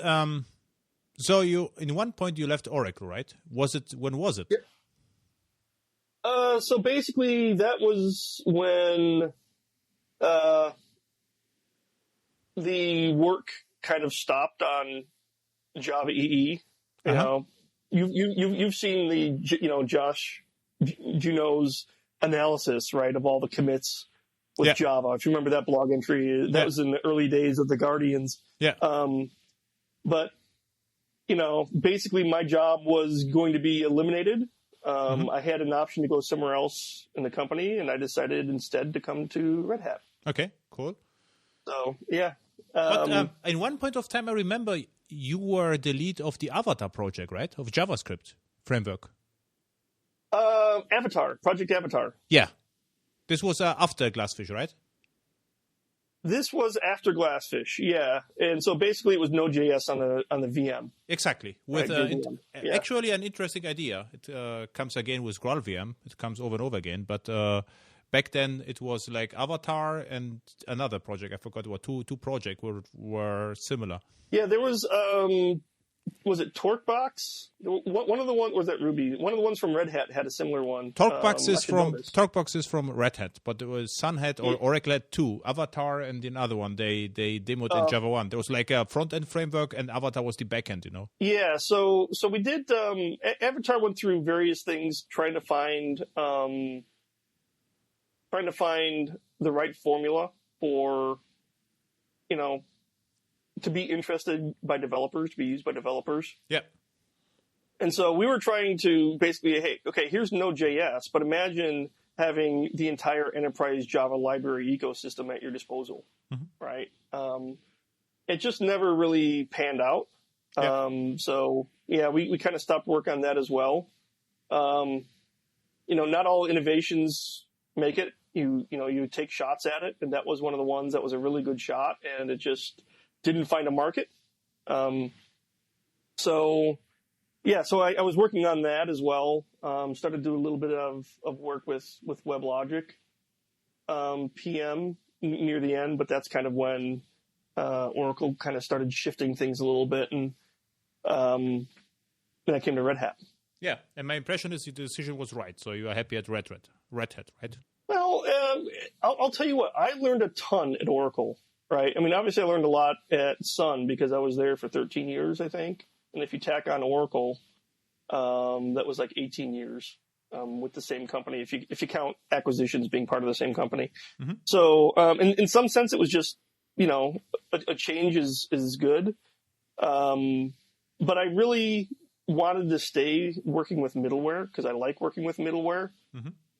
so in one point you left Oracle, right? When was it? Yeah. So basically that was when the work kind of stopped on Java EE. You've seen the Josh Juneau's analysis, right, of all the commits with Java. If you remember that blog entry, that was in the early days of the Guardians. Yeah. But basically my job was going to be eliminated. I had an option to go somewhere else in the company, and I decided instead to come to Red Hat. Okay, cool. So, yeah. But in one point of time, I remember you were the lead of the Avatar project, right? Of JavaScript framework. Project Avatar. Yeah. This was after GlassFish, right? This was after GlassFish, yeah. And so basically it was Node.js on the VM. Exactly. With actually an interesting idea. It comes again with GraalVM. It comes over and over again. But back then it was like Avatar and another project. I forgot what. Two projects were similar. Yeah, there was it TorqueBox? One of the ones, or was that Ruby? One of the ones from Red Hat had a similar one. TorqueBox is from Red Hat, but it was Sun had or Oracle had two, Avatar and another one. They demoed in Java 1. There was like a front end framework, and Avatar was the back end. Yeah, so we did. Avatar went through various things trying to find the right formula for to be interested by developers, to be used by developers. Yeah. And so we were trying to basically, here's Node.js, but imagine having the entire enterprise Java library ecosystem at your disposal, right? It just never really panned out. Yeah. So, yeah, we kind of stopped work on that as well. Not all innovations make it. You take shots at it, and that was one of the ones that was a really good shot, and it just didn't find a market. So I was working on that as well. Started doing a little bit of work with WebLogic, PM near the end, but that's kind of when Oracle kind of started shifting things a little bit, and then I came to Red Hat. Yeah, and my impression is the decision was right, so you are happy at Red Hat, right? Well, I'll tell you what, I learned a ton at Oracle. Right. I mean, obviously, I learned a lot at Sun because I was there for 13 years, I think. And if you tack on Oracle, that was like 18 years with the same company. If you count acquisitions being part of the same company, so in some sense, it was just a change is good. But I really wanted to stay working with middleware because I like working with middleware.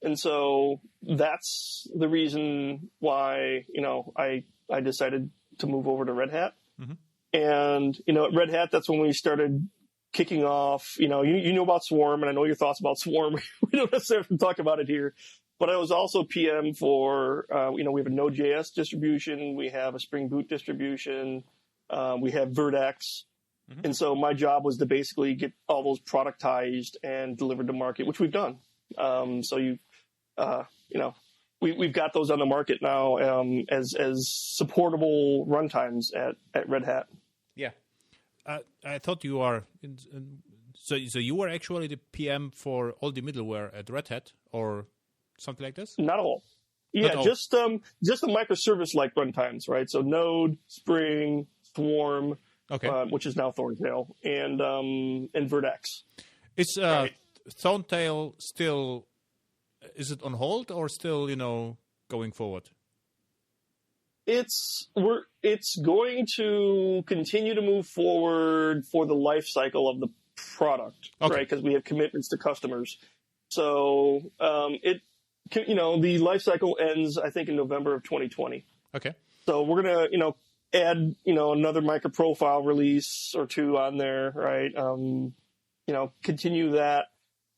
And so that's the reason why I decided to move over to Red Hat. And, at Red Hat, that's when we started kicking off, you know about Swarm, and I know your thoughts about Swarm. We don't necessarily have to talk about it here, but I was also PM for, we have a Node.js distribution, we have a Spring Boot distribution, we have Vertex. And so my job was to basically get all those productized and delivered to market, which we've done. We've got those on the market now as supportable runtimes at Red Hat. Yeah, I thought you are. So you were actually the PM for all the middleware at Red Hat, or something like this? Not all. Yeah, all. just the microservice-like runtimes, right? So Node, Spring, Swarm, which is now Thorntail, and Vertex. Is right. Thorntail still? Is it on hold or still, going forward? It's going to continue to move forward for the life cycle of the product, right? Because we have commitments to customers. So the life cycle ends, I think, in November of 2020. Okay. So we're gonna add another MicroProfile release or two on there, right? Continue that.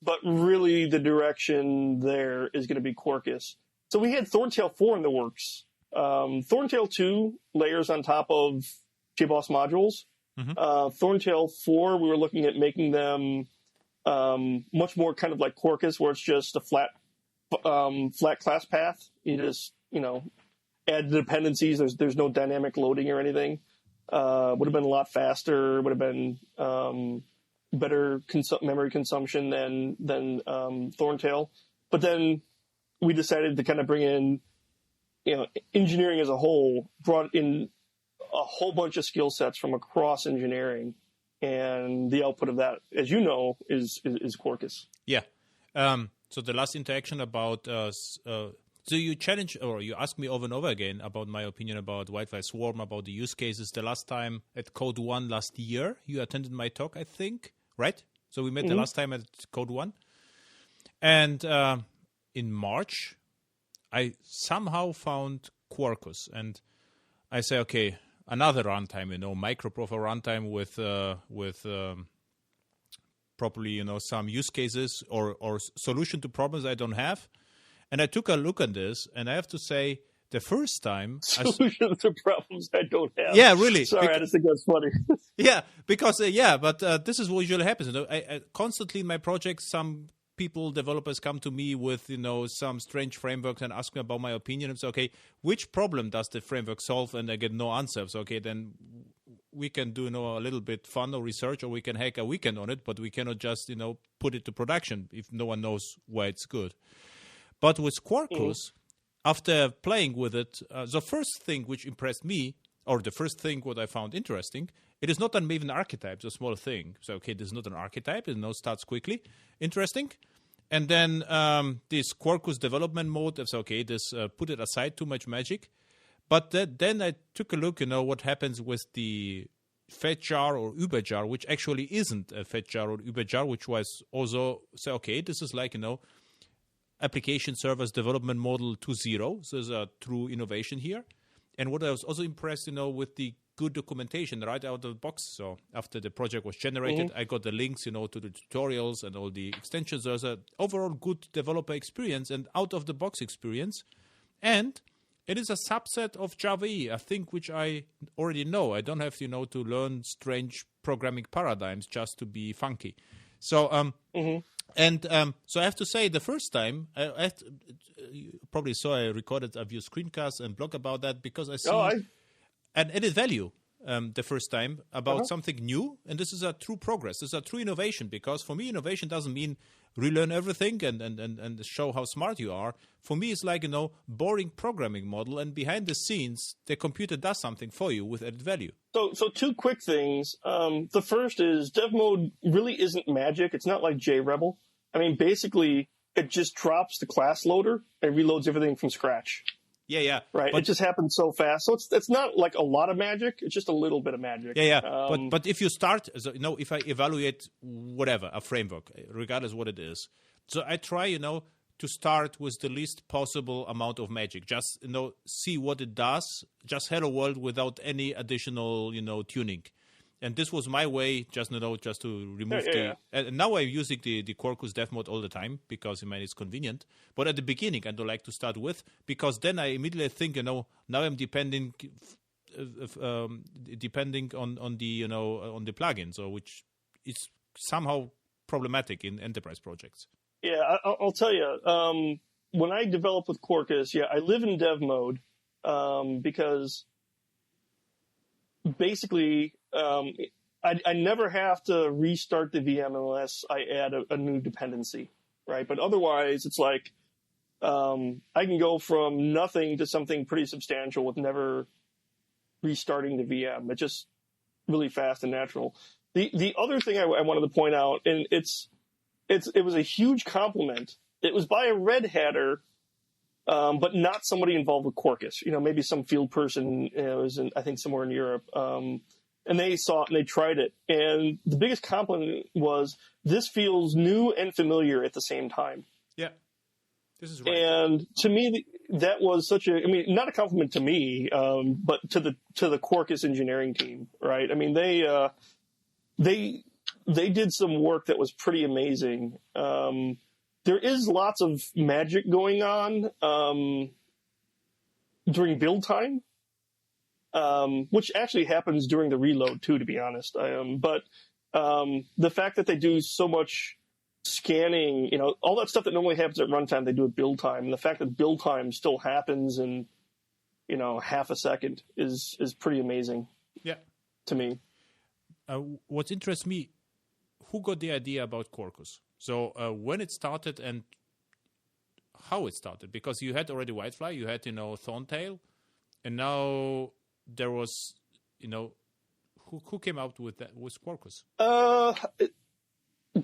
But really, the direction there is going to be Quarkus. So we had Thorntail 4 in the works. Thorntail 2 layers on top of JBoss modules. Thorntail 4, we were looking at making them much more kind of like Quarkus, where it's just a flat class path. You just add the dependencies. There's no dynamic loading or anything. Would have been a lot faster. Would have been better memory consumption than Thorntail. But then we decided to kind of bring in, engineering as a whole, brought in a whole bunch of skill sets from across engineering, and the output of that, as you know, is Quarkus. Yeah. So the last interaction about so you challenge or you ask me over and over again about my opinion about Wi-Fi Swarm, about the use cases. The last time at Code One last year, you attended my talk, I think. Right? So we met the last time at Code One. And in March, I somehow found Quarkus. And I say, okay, another runtime, MicroProfile runtime with properly, some use cases or solution to problems I don't have. And I took a look at this, and I have to say, the first time... Solutions to problems I don't have. Yeah, really. Sorry, I just think that's funny. Yeah, because, but this is what usually happens. I constantly in my projects, some developers come to me with, some strange frameworks and ask me about my opinion. And say, okay, which problem does the framework solve? And I get no answer. So, okay, then we can do, a little bit fun or research, or we can hack a weekend on it, but we cannot just, put it to production if no one knows why it's good. But with Quarkus, after playing with it, the first thing which impressed me, or the first thing what I found interesting, it is not an even archetype, it's a small thing. So, okay, this is not an archetype, it starts quickly. Interesting. And then this Quarkus development mode, it's okay, this put it aside, too much magic. But then I took a look, what happens with the fetjar or überjar, which actually isn't a fetjar or überjar, which was also, okay, this is like, application servers development model 2.0. So there's a true innovation here. And what I was also impressed, with the good documentation right out of the box. So after the project was generated, I got the links, to the tutorials and all the extensions. There's an overall good developer experience and out-of-the-box experience. And it is a subset of JavaE, a thing which I already know. I don't have, to learn strange programming paradigms just to be funky. So, And so I have to say, the first time, you probably saw I recorded a few screencasts and blog about that because I see an added value the first time about something new. And this is a true progress. This is a true innovation, because for me, innovation doesn't mean relearn everything and show how smart you are. For me, it's like, boring programming model. And behind the scenes, the computer does something for you with added value. So two quick things. The first is dev mode really isn't magic. It's not like JRebel. I mean, basically, it just drops the class loader and reloads everything from scratch. Yeah. Right. But it just happens so fast. So it's not like a lot of magic. It's just a little bit of magic. Yeah. But if you start, if I evaluate whatever, a framework, regardless what it is, so I try, to start with the least possible amount of magic. Just, see what it does. Just hello world without any additional, tuning. And this was my way, just to remove And now I'm using the Quarkus dev mode all the time because it's convenient. But at the beginning, I don't like to start with, because then I immediately think, now I'm depending on the on the plugin, so which is somehow problematic in enterprise projects. Yeah, I'll tell you. When I develop with Quarkus, I live in dev mode because basically. I never have to restart the VM unless I add a new dependency, right? But otherwise, it's like I can go from nothing to something pretty substantial with never restarting the VM. It's just really fast and natural. The other thing I wanted to point out, and it was a huge compliment. It was by a Red Hatter, but not somebody involved with Quarkus. Maybe some field person was I think somewhere in Europe. And they saw it and they tried it. And the biggest compliment was, this feels new and familiar at the same time. Yeah, this is right. And to me, that was not a compliment to me, but to the Quarkus engineering team, right? They did some work that was pretty amazing. There is lots of magic going on during build time. Which actually happens during the reload too, to be honest. But the fact that they do so much scanning, all that stuff that normally happens at runtime, they do at build time. And the fact that build time still happens in, half a second is pretty amazing. Yeah, to me. What interests me, who got the idea about Quarkus? So when it started and how it started, because you had already Whitefly, you had Thorntail, and now there was, who came out with that, with Quarkus?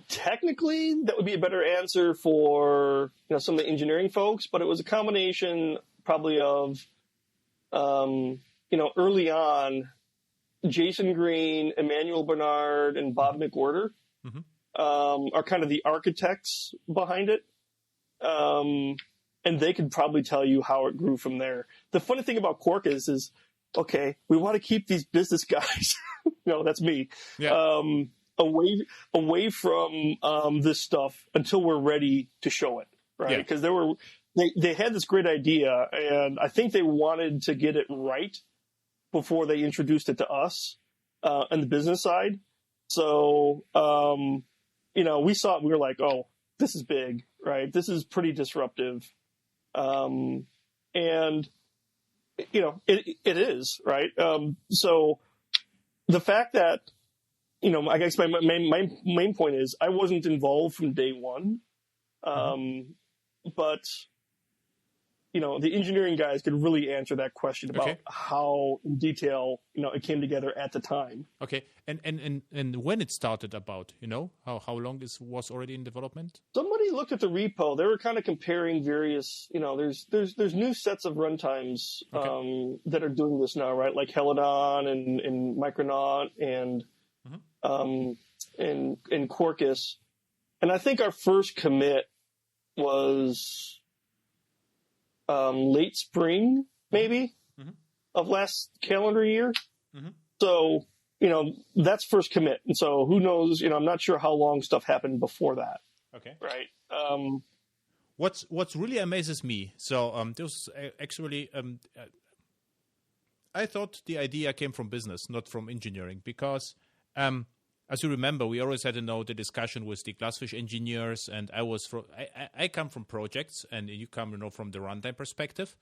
Technically, that would be a better answer for some of the engineering folks, but it was a combination probably of, early on, Jason Green, Emmanuel Bernard, and Bob McWhorter are kind of the architects behind it. And they could probably tell you how it grew from there. The funny thing about Quarkus is, okay, we want to keep these business guys, that's me, away from this stuff until we're ready to show it, right? Because they had this great idea, and I think they wanted to get it right before they introduced it to us on the business side. So, we saw it, we were like, oh, this is big, right? This is pretty disruptive. And it is, right? So the fact that, I guess my main point is I wasn't involved from day one. But the engineering guys could really answer that question about how in detail, it came together at the time. Okay. And when it started about, how long this was already in development? Somebody looked at the repo. They were kind of comparing various, there's new sets of runtimes that are doing this now, right? Like Helidon and Micronaut and Quarkus. And I think our first commit was late spring, maybe, of last calendar year. So, that's first commit. And so who knows, I'm not sure how long stuff happened before that. Okay. Right. What's really amazes me, so this actually, I thought the idea came from business, not from engineering, because as you remember, we always had the discussion with the GlassFish engineers, and I come from projects, and you come from the runtime perspective.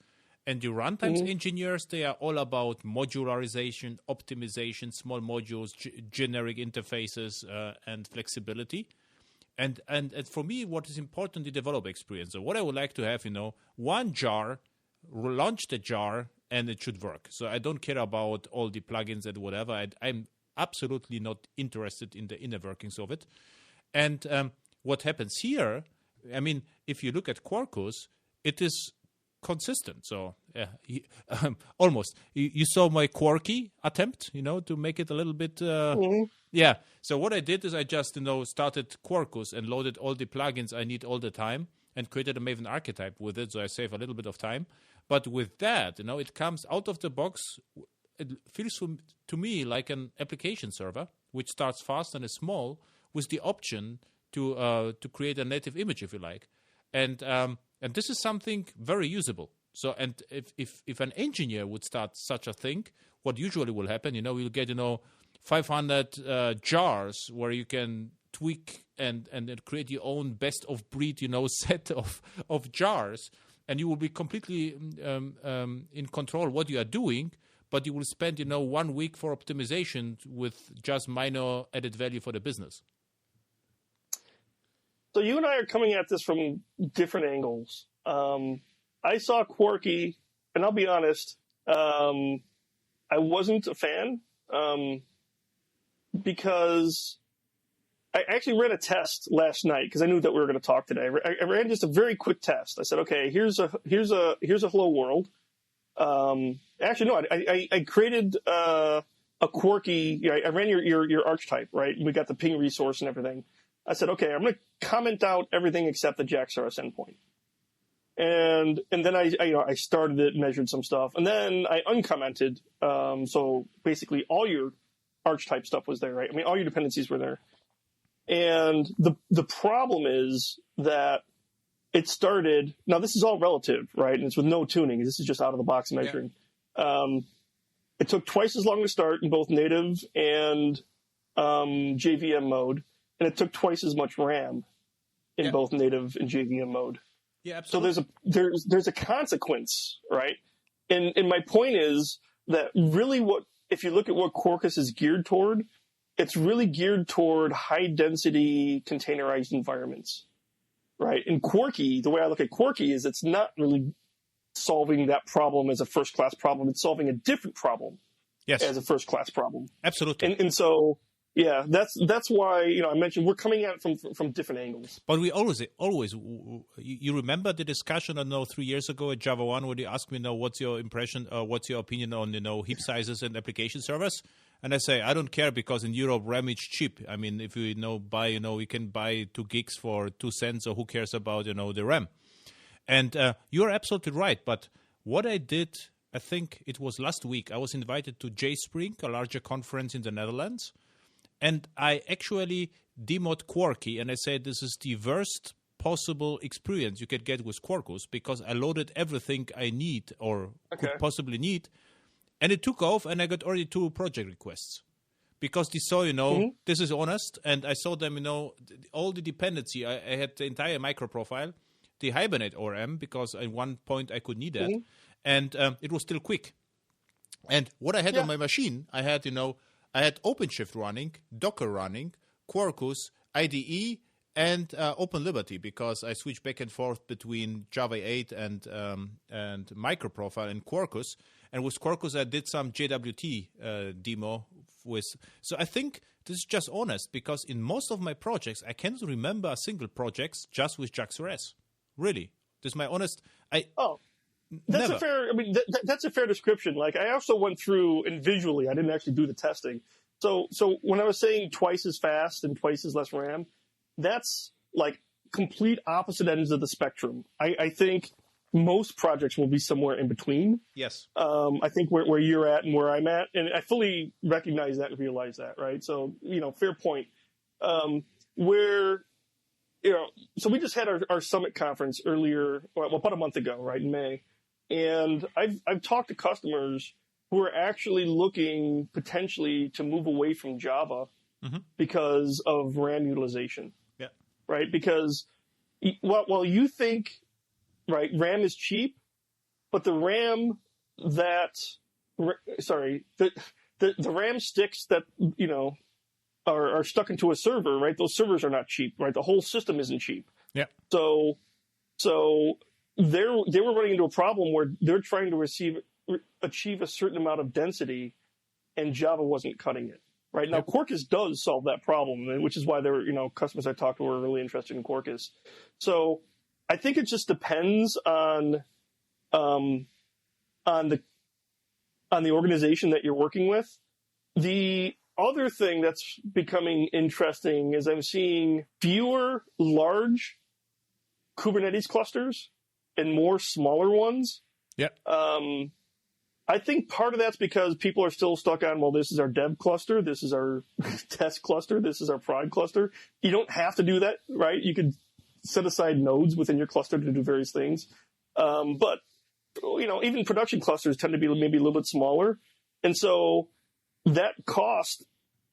And the runtime engineers, they are all about modularization, optimization, small modules, generic interfaces, and flexibility. And for me, what is important in the developer experience, so what I would like to have, one jar, launch the jar, and it should work. So I don't care about all the plugins and whatever. I'm absolutely not interested in the inner workings of it. And what happens here, if you look at Quarkus, it is consistent. So almost. You saw my QuarkEE attempt, to make it a little bit... Yeah. So what I did is I just, started Quarkus and loaded all the plugins I need all the time and created a Maven archetype with it, so I save a little bit of time. But with that, it comes out of the box to me like an application server, which starts fast and is small, with the option to create a native image, if you like, and this is something very usable. So, and if an engineer would start such a thing, what usually will happen, you'll get 500 jars where you can tweak and create your own best of breed set of jars, and you will be completely in control what you are doing, but you will spend 1 week for optimization with just minor added value for the business. So you and I are coming at this from different angles. I saw QuarkEE, and I'll be honest, I wasn't a fan because I actually ran a test last night because I knew that we were going to talk today. I ran just a very quick test. I said, okay, here's a hello world. Actually, no, I created a QuarkEE. I ran your archetype, right? We got the ping resource and everything. I said, okay, I'm going to comment out everything except the JaxRS endpoint. And then I started it, measured some stuff, and then I uncommented. So basically, all your archetype stuff was there, right? I mean, all your dependencies were there. And the problem is that it started. Now, this is all relative, right? And it's with no tuning. This is just out of the box measuring. Yeah. It took twice as long to start in both native and JVM mode, and it took twice as much RAM in both native and JVM mode. Yeah, absolutely. So there's a consequence, right? And my point is that really if you look at what Quarkus is geared toward, it's really geared toward high density containerized environments, right? And QuarkEE, the way I look at QuarkEE is it's not really solving that problem as a first class problem. It's solving a different problem as a first class problem. Absolutely. And so, yeah, that's why I mentioned we're coming at it from different angles. But we always you remember the discussion 3 years ago at Java 1 where you asked me what's your impression, what's your opinion on heap sizes and application servers, and I say I don't care because in Europe RAM is cheap. I mean, if you buy we can buy 2 gigs for 2 cents, so who cares about the RAM? And you're absolutely right. But what I did, I think it was last week, I was invited to JSpring, a larger conference in the Netherlands. And I actually demoed QuarkEE, and I said this is the worst possible experience you could get with Quarkus because I loaded everything I need or could possibly need, and it took off, and I got already 2 project requests because they saw, this is honest, and I saw them, all the dependency. I had the entire MicroProfile, the Hibernate ORM, because at one point I could need that, and it was still quick. And what I had on my machine, I had, I had OpenShift running, Docker running, Quarkus, IDE, and OpenLiberty because I switched back and forth between Java 8 and MicroProfile and Quarkus. And with Quarkus, I did some JWT demo with. So I think this is just honest because in most of my projects, I can't remember a single project just with JaxRS. Really, this is my honest. That's a fair. I mean, that's a fair description. Like, I also went through and visually, I didn't actually do the testing. So when I was saying twice as fast and twice as less RAM, that's like complete opposite ends of the spectrum. I think most projects will be somewhere in between. Yes. I think where you're at and where I'm at, and I fully recognize that and realize that. Right. So fair point. So we just had our summit conference earlier, about a month ago, right in May. And I've talked to customers who are actually looking potentially to move away from Java because of RAM utilization. Yeah. Right? Because while you think, right, RAM is cheap, but the RAM the RAM sticks that, are stuck into a server, right? Those servers are not cheap, right? The whole system isn't cheap. Yeah. So they were running into a problem where they're trying to achieve a certain amount of density, and Java wasn't cutting it. Right now, Quarkus does solve that problem, which is why there were customers I talked to were really interested in Quarkus. So I think it just depends on the organization that you're working with. The other thing that's becoming interesting is I'm seeing fewer large Kubernetes clusters and more smaller ones. Yeah. I think part of that's because people are still stuck on, well, this is our dev cluster, this is our test cluster, this is our prod cluster. You don't have to do that, right? You could set aside nodes within your cluster to do various things. But, even production clusters tend to be maybe a little bit smaller. And so that cost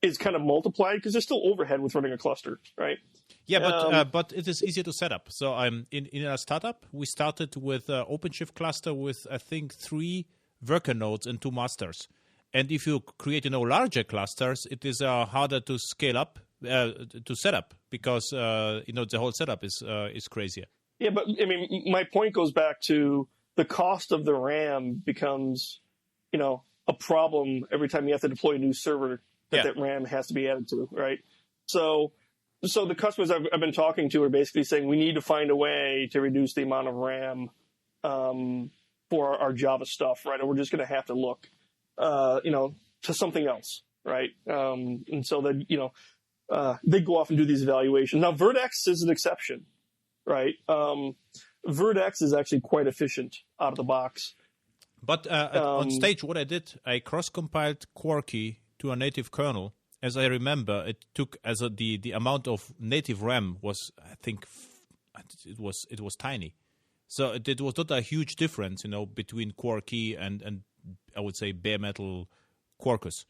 is kind of multiplied because there's still overhead with running a cluster, right? Yeah, but it is easier to set up. So in a startup, we started with OpenShift cluster with, I think, 3 worker nodes and 2 masters. And if you create, larger clusters, it is harder to scale up, to set up, because, the whole setup is crazier. Yeah, but I mean, my point goes back to the cost of the RAM becomes, a problem every time you have to deploy a new server that RAM has to be added to, right? So the customers I've been talking to are basically saying we need to find a way to reduce the amount of RAM for our Java stuff, right? Or we're just going to have to look, to something else, right? And so that, they go off and do these evaluations. Now, Vertex is an exception, right? Vertex is actually quite efficient out of the box. But on stage, what I did, I cross-compiled QuarkEE to a native kernel. As I remember, it took the amount of native RAM was, I think, it was tiny. So it was not a huge difference, between QuarkEE and I would say bare metal Quarkus.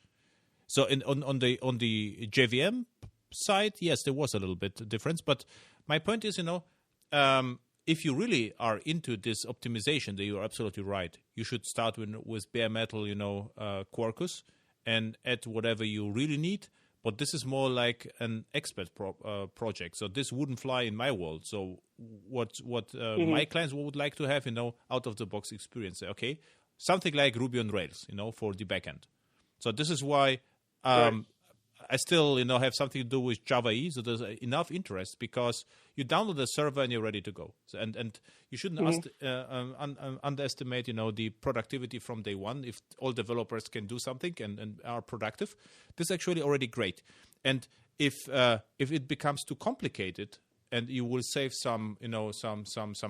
So on the JVM side, yes, there was a little bit difference. But my point is, if you really are into this optimization, then you are absolutely right. You should start with bare metal, Quarkus, and add whatever you really need. But this is more like an expert project. So this wouldn't fly in my world. So what my clients would like to have, out of the box experience. Okay, something like Ruby on Rails, for the backend. So this is why I still, have something to do with JavaE. So there's enough interest because you download the server and you're ready to go. So, and you shouldn't underestimate, the productivity from day one. If all developers can do something and are productive, this is actually already great. And if it becomes too complicated and you will save some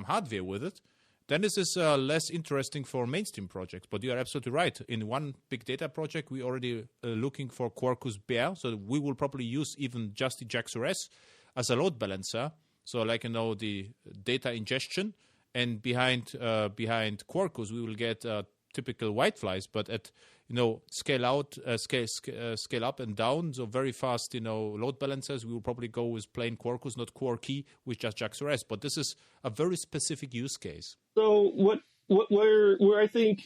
hardware with it, then this is less interesting for mainstream projects. But you are absolutely right. In one big data project, we already looking for Quarkus bare. So we will probably use even just the JAX-RS as a load balancer. So like, the data ingestion. And behind Quarkus, we will get typical whiteflies. But at, scale out, scale up and down. So very fast, load balancers. We will probably go with plain Quarkus, not QuarkEE, with just JAX-RS. But this is a very specific use case. So where I think,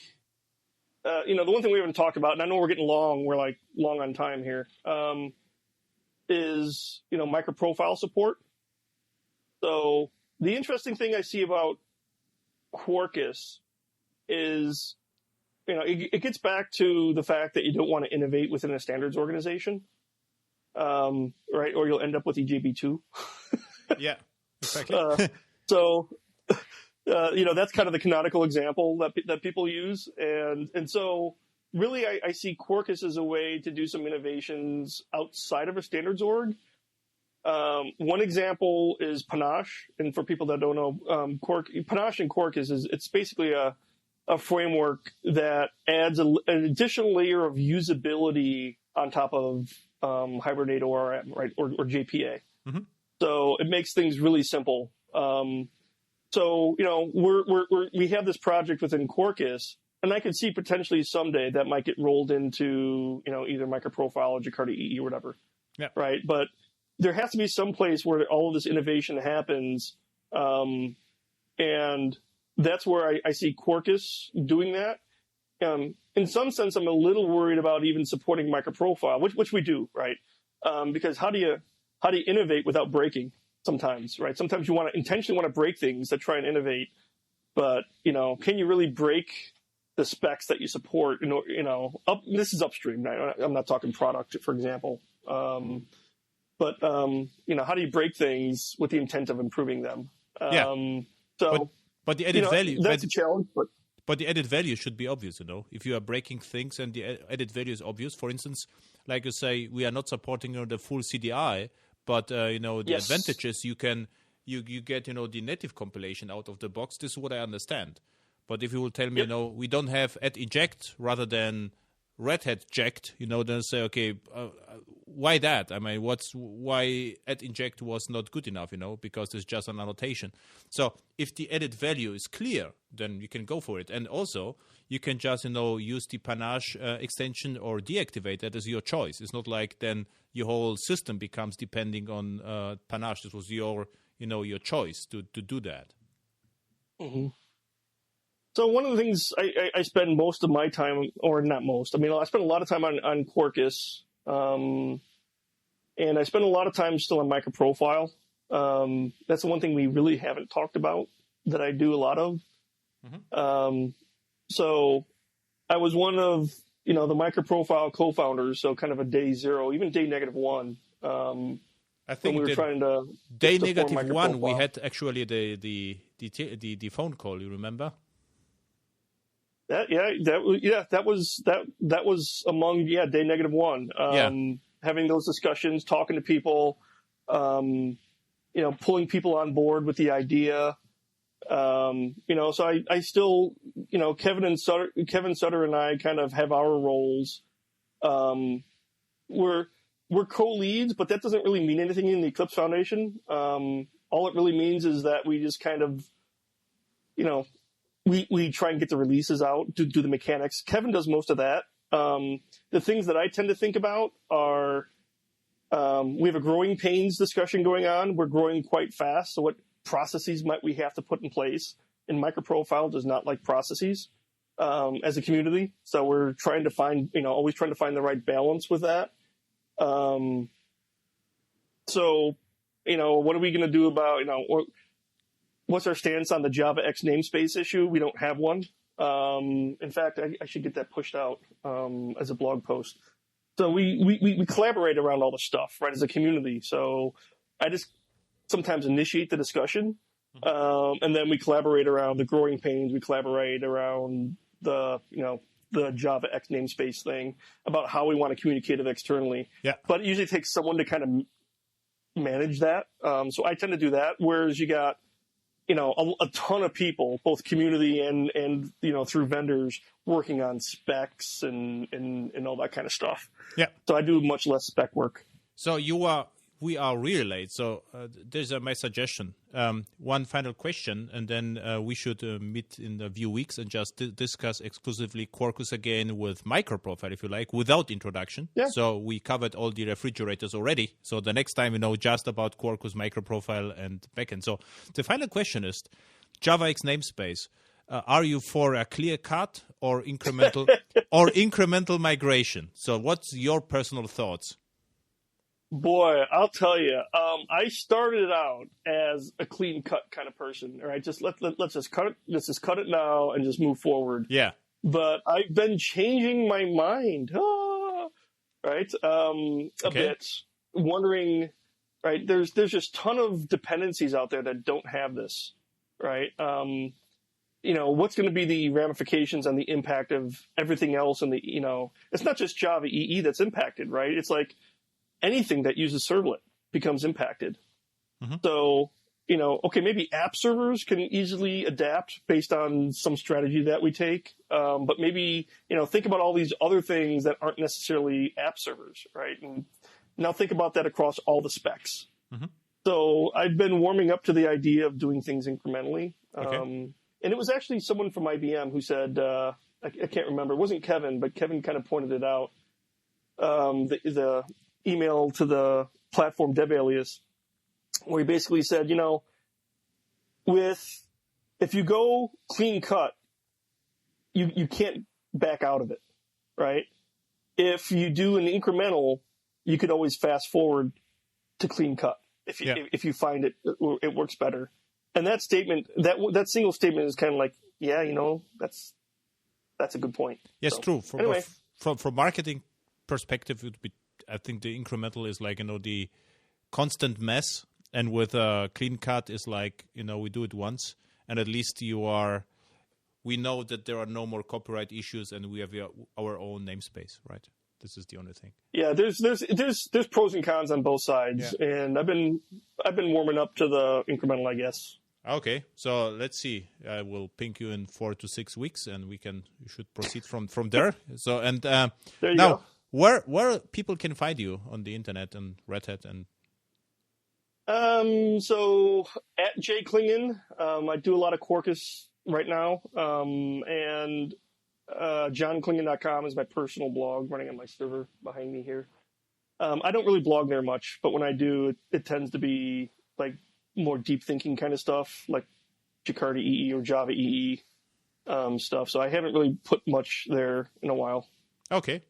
the one thing we haven't talked about, and I know we're getting long, we're like long on time here, is, MicroProfile support. So the interesting thing I see about Quarkus is, it gets back to the fact that you don't want to innovate within a standards organization, right? Or you'll end up with EJB2. Yeah, exactly. That's kind of the canonical example that people use. And so really I see Quarkus as a way to do some innovations outside of a standards org. One example is Panache. And for people that don't know, Panache and Quarkus it's basically a framework that adds an additional layer of usability on top of Hibernate ORM, right? Or JPA. Mm-hmm. So it makes things really simple. So, we have this project within Quarkus, and I could see potentially someday that might get rolled into, either MicroProfile or GlassFish or whatever. Yeah. Right. But there has to be some place where all of this innovation happens. And that's where I see Quarkus doing that. In some sense, I'm a little worried about even supporting MicroProfile, which we do, right? Because how do you innovate without breaking? Sometimes, right? Sometimes you intentionally want to break things that try and innovate, but can you really break the specs that you support? This is upstream. I'm not talking product, for example. But how do you break things with the intent of improving them? But the added value that's a challenge. But the added value should be obvious. If you are breaking things and the added value is obvious. For instance, like you say, we are not supporting the full CDI. But the advantages you get the native compilation out of the box. This is what I understand. But if you will tell me, we don't have @eject rather than Red Hat ject, then say, okay, why that? I mean, why @inject was not good enough, because it's just an annotation. So if the added value is clear, then you can go for it. And also, you can just, use the panache extension or deactivate that as your choice. It's not like then your whole system becomes depending on panache. This was your choice to do that. Mm-hmm. So one of the things I spend most of my time, or not most, I spend a lot of time on Quarkus, and I spend a lot of time still on MicroProfile. That's the one thing we really haven't talked about that I do a lot of. Mm-hmm. So I was one of, the MicroProfile co-founders, so kind of a day zero, even day -1. I think we were trying to day -1, we had actually the phone call, you remember? That was among day -1. Having those discussions, talking to people, pulling people on board with the idea. So I still, Kevin Sutter and I kind of have our roles. We're co-leads, but that doesn't really mean anything in the Eclipse Foundation. All it really means is that we just kind of, we try and get the releases out, do the mechanics. Kevin does most of that. The things that I tend to think about are, we have a growing pains discussion going on. We're growing quite fast. So what processes might we have to put in place? And MicroProfile does not like processes as a community. So we're trying to find, always trying to find the right balance with that. So, what are we going to do about, what's our stance on the javax namespace issue? We don't have one. In fact, I should get that pushed out as a blog post. So we collaborate around all the stuff, right, as a community. So I just sometimes initiate the discussion, and then we collaborate around the growing pains. We collaborate around the javax namespace thing about how we want to communicate it externally. Yeah. But it usually takes someone to kind of manage that. So I tend to do that, whereas you got a ton of people, both community and through vendors working on specs and all that kind of stuff. Yeah. So I do much less spec work. So we are really late. So there's my suggestion. One final question, and then we should meet in a few weeks and just discuss exclusively Quarkus again with MicroProfile, if you like, without introduction. Yeah. So we covered all the refrigerators already. So the next time just about Quarkus, MicroProfile, and backend. So the final question is, javax namespace. Are you for a clear cut or incremental migration? So what's your personal thoughts? Boy, I'll tell you, I started out as a clean cut kind of person. All right, just let's just cut it. Let's just cut it now and just move forward. Yeah. But I've been changing my mind, right? A bit, wondering, right? There's just a ton of dependencies out there that don't have this, right? What's going to be the ramifications and the impact of everything else? And it's not just Java EE that's impacted, right? It's like anything that uses servlet becomes impacted. Mm-hmm. So, maybe app servers can easily adapt based on some strategy that we take. But maybe, think about all these other things that aren't necessarily app servers, right? And now think about that across all the specs. Mm-hmm. So I've been warming up to the idea of doing things incrementally. And it was actually someone from IBM who said, I can't remember, it wasn't Kevin, but Kevin kind of pointed it out. The email to the platform dev alias, where he basically said, if you go clean cut, you can't back out of it, right? If you do an incremental, you could always fast forward to clean cut if you find it works better. And that statement, that single statement is kind of like, that's a good point. Yes, so, true. Anyway, from marketing perspective, it would be, I think the incremental is like, the constant mess. And with a clean cut is like, we do it once. And at least we know that there are no more copyright issues and we have our own namespace, right? This is the only thing. Yeah, there's pros and cons on both sides. Yeah. And I've been warming up to the incremental, I guess. Okay, so let's see. I will ping you in 4 to 6 weeks, and you should proceed from there. So there you now, go. where people can find you on the internet and Red Hat and. So at jklingen, I do a lot of Quarkus right now, and johnklingen.com is my personal blog running on my server behind me here. I don't really blog there much, but when I do, it tends to be like more deep thinking kind of stuff, like GlassFish or Java EE stuff. So I haven't really put much there in a while. Okay.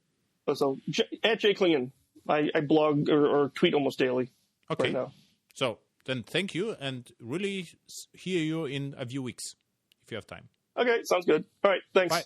So at jklingen, I blog or tweet almost daily right now. So then thank you, and really hear you in a few weeks if you have time. Okay, sounds good. All right, thanks. Bye.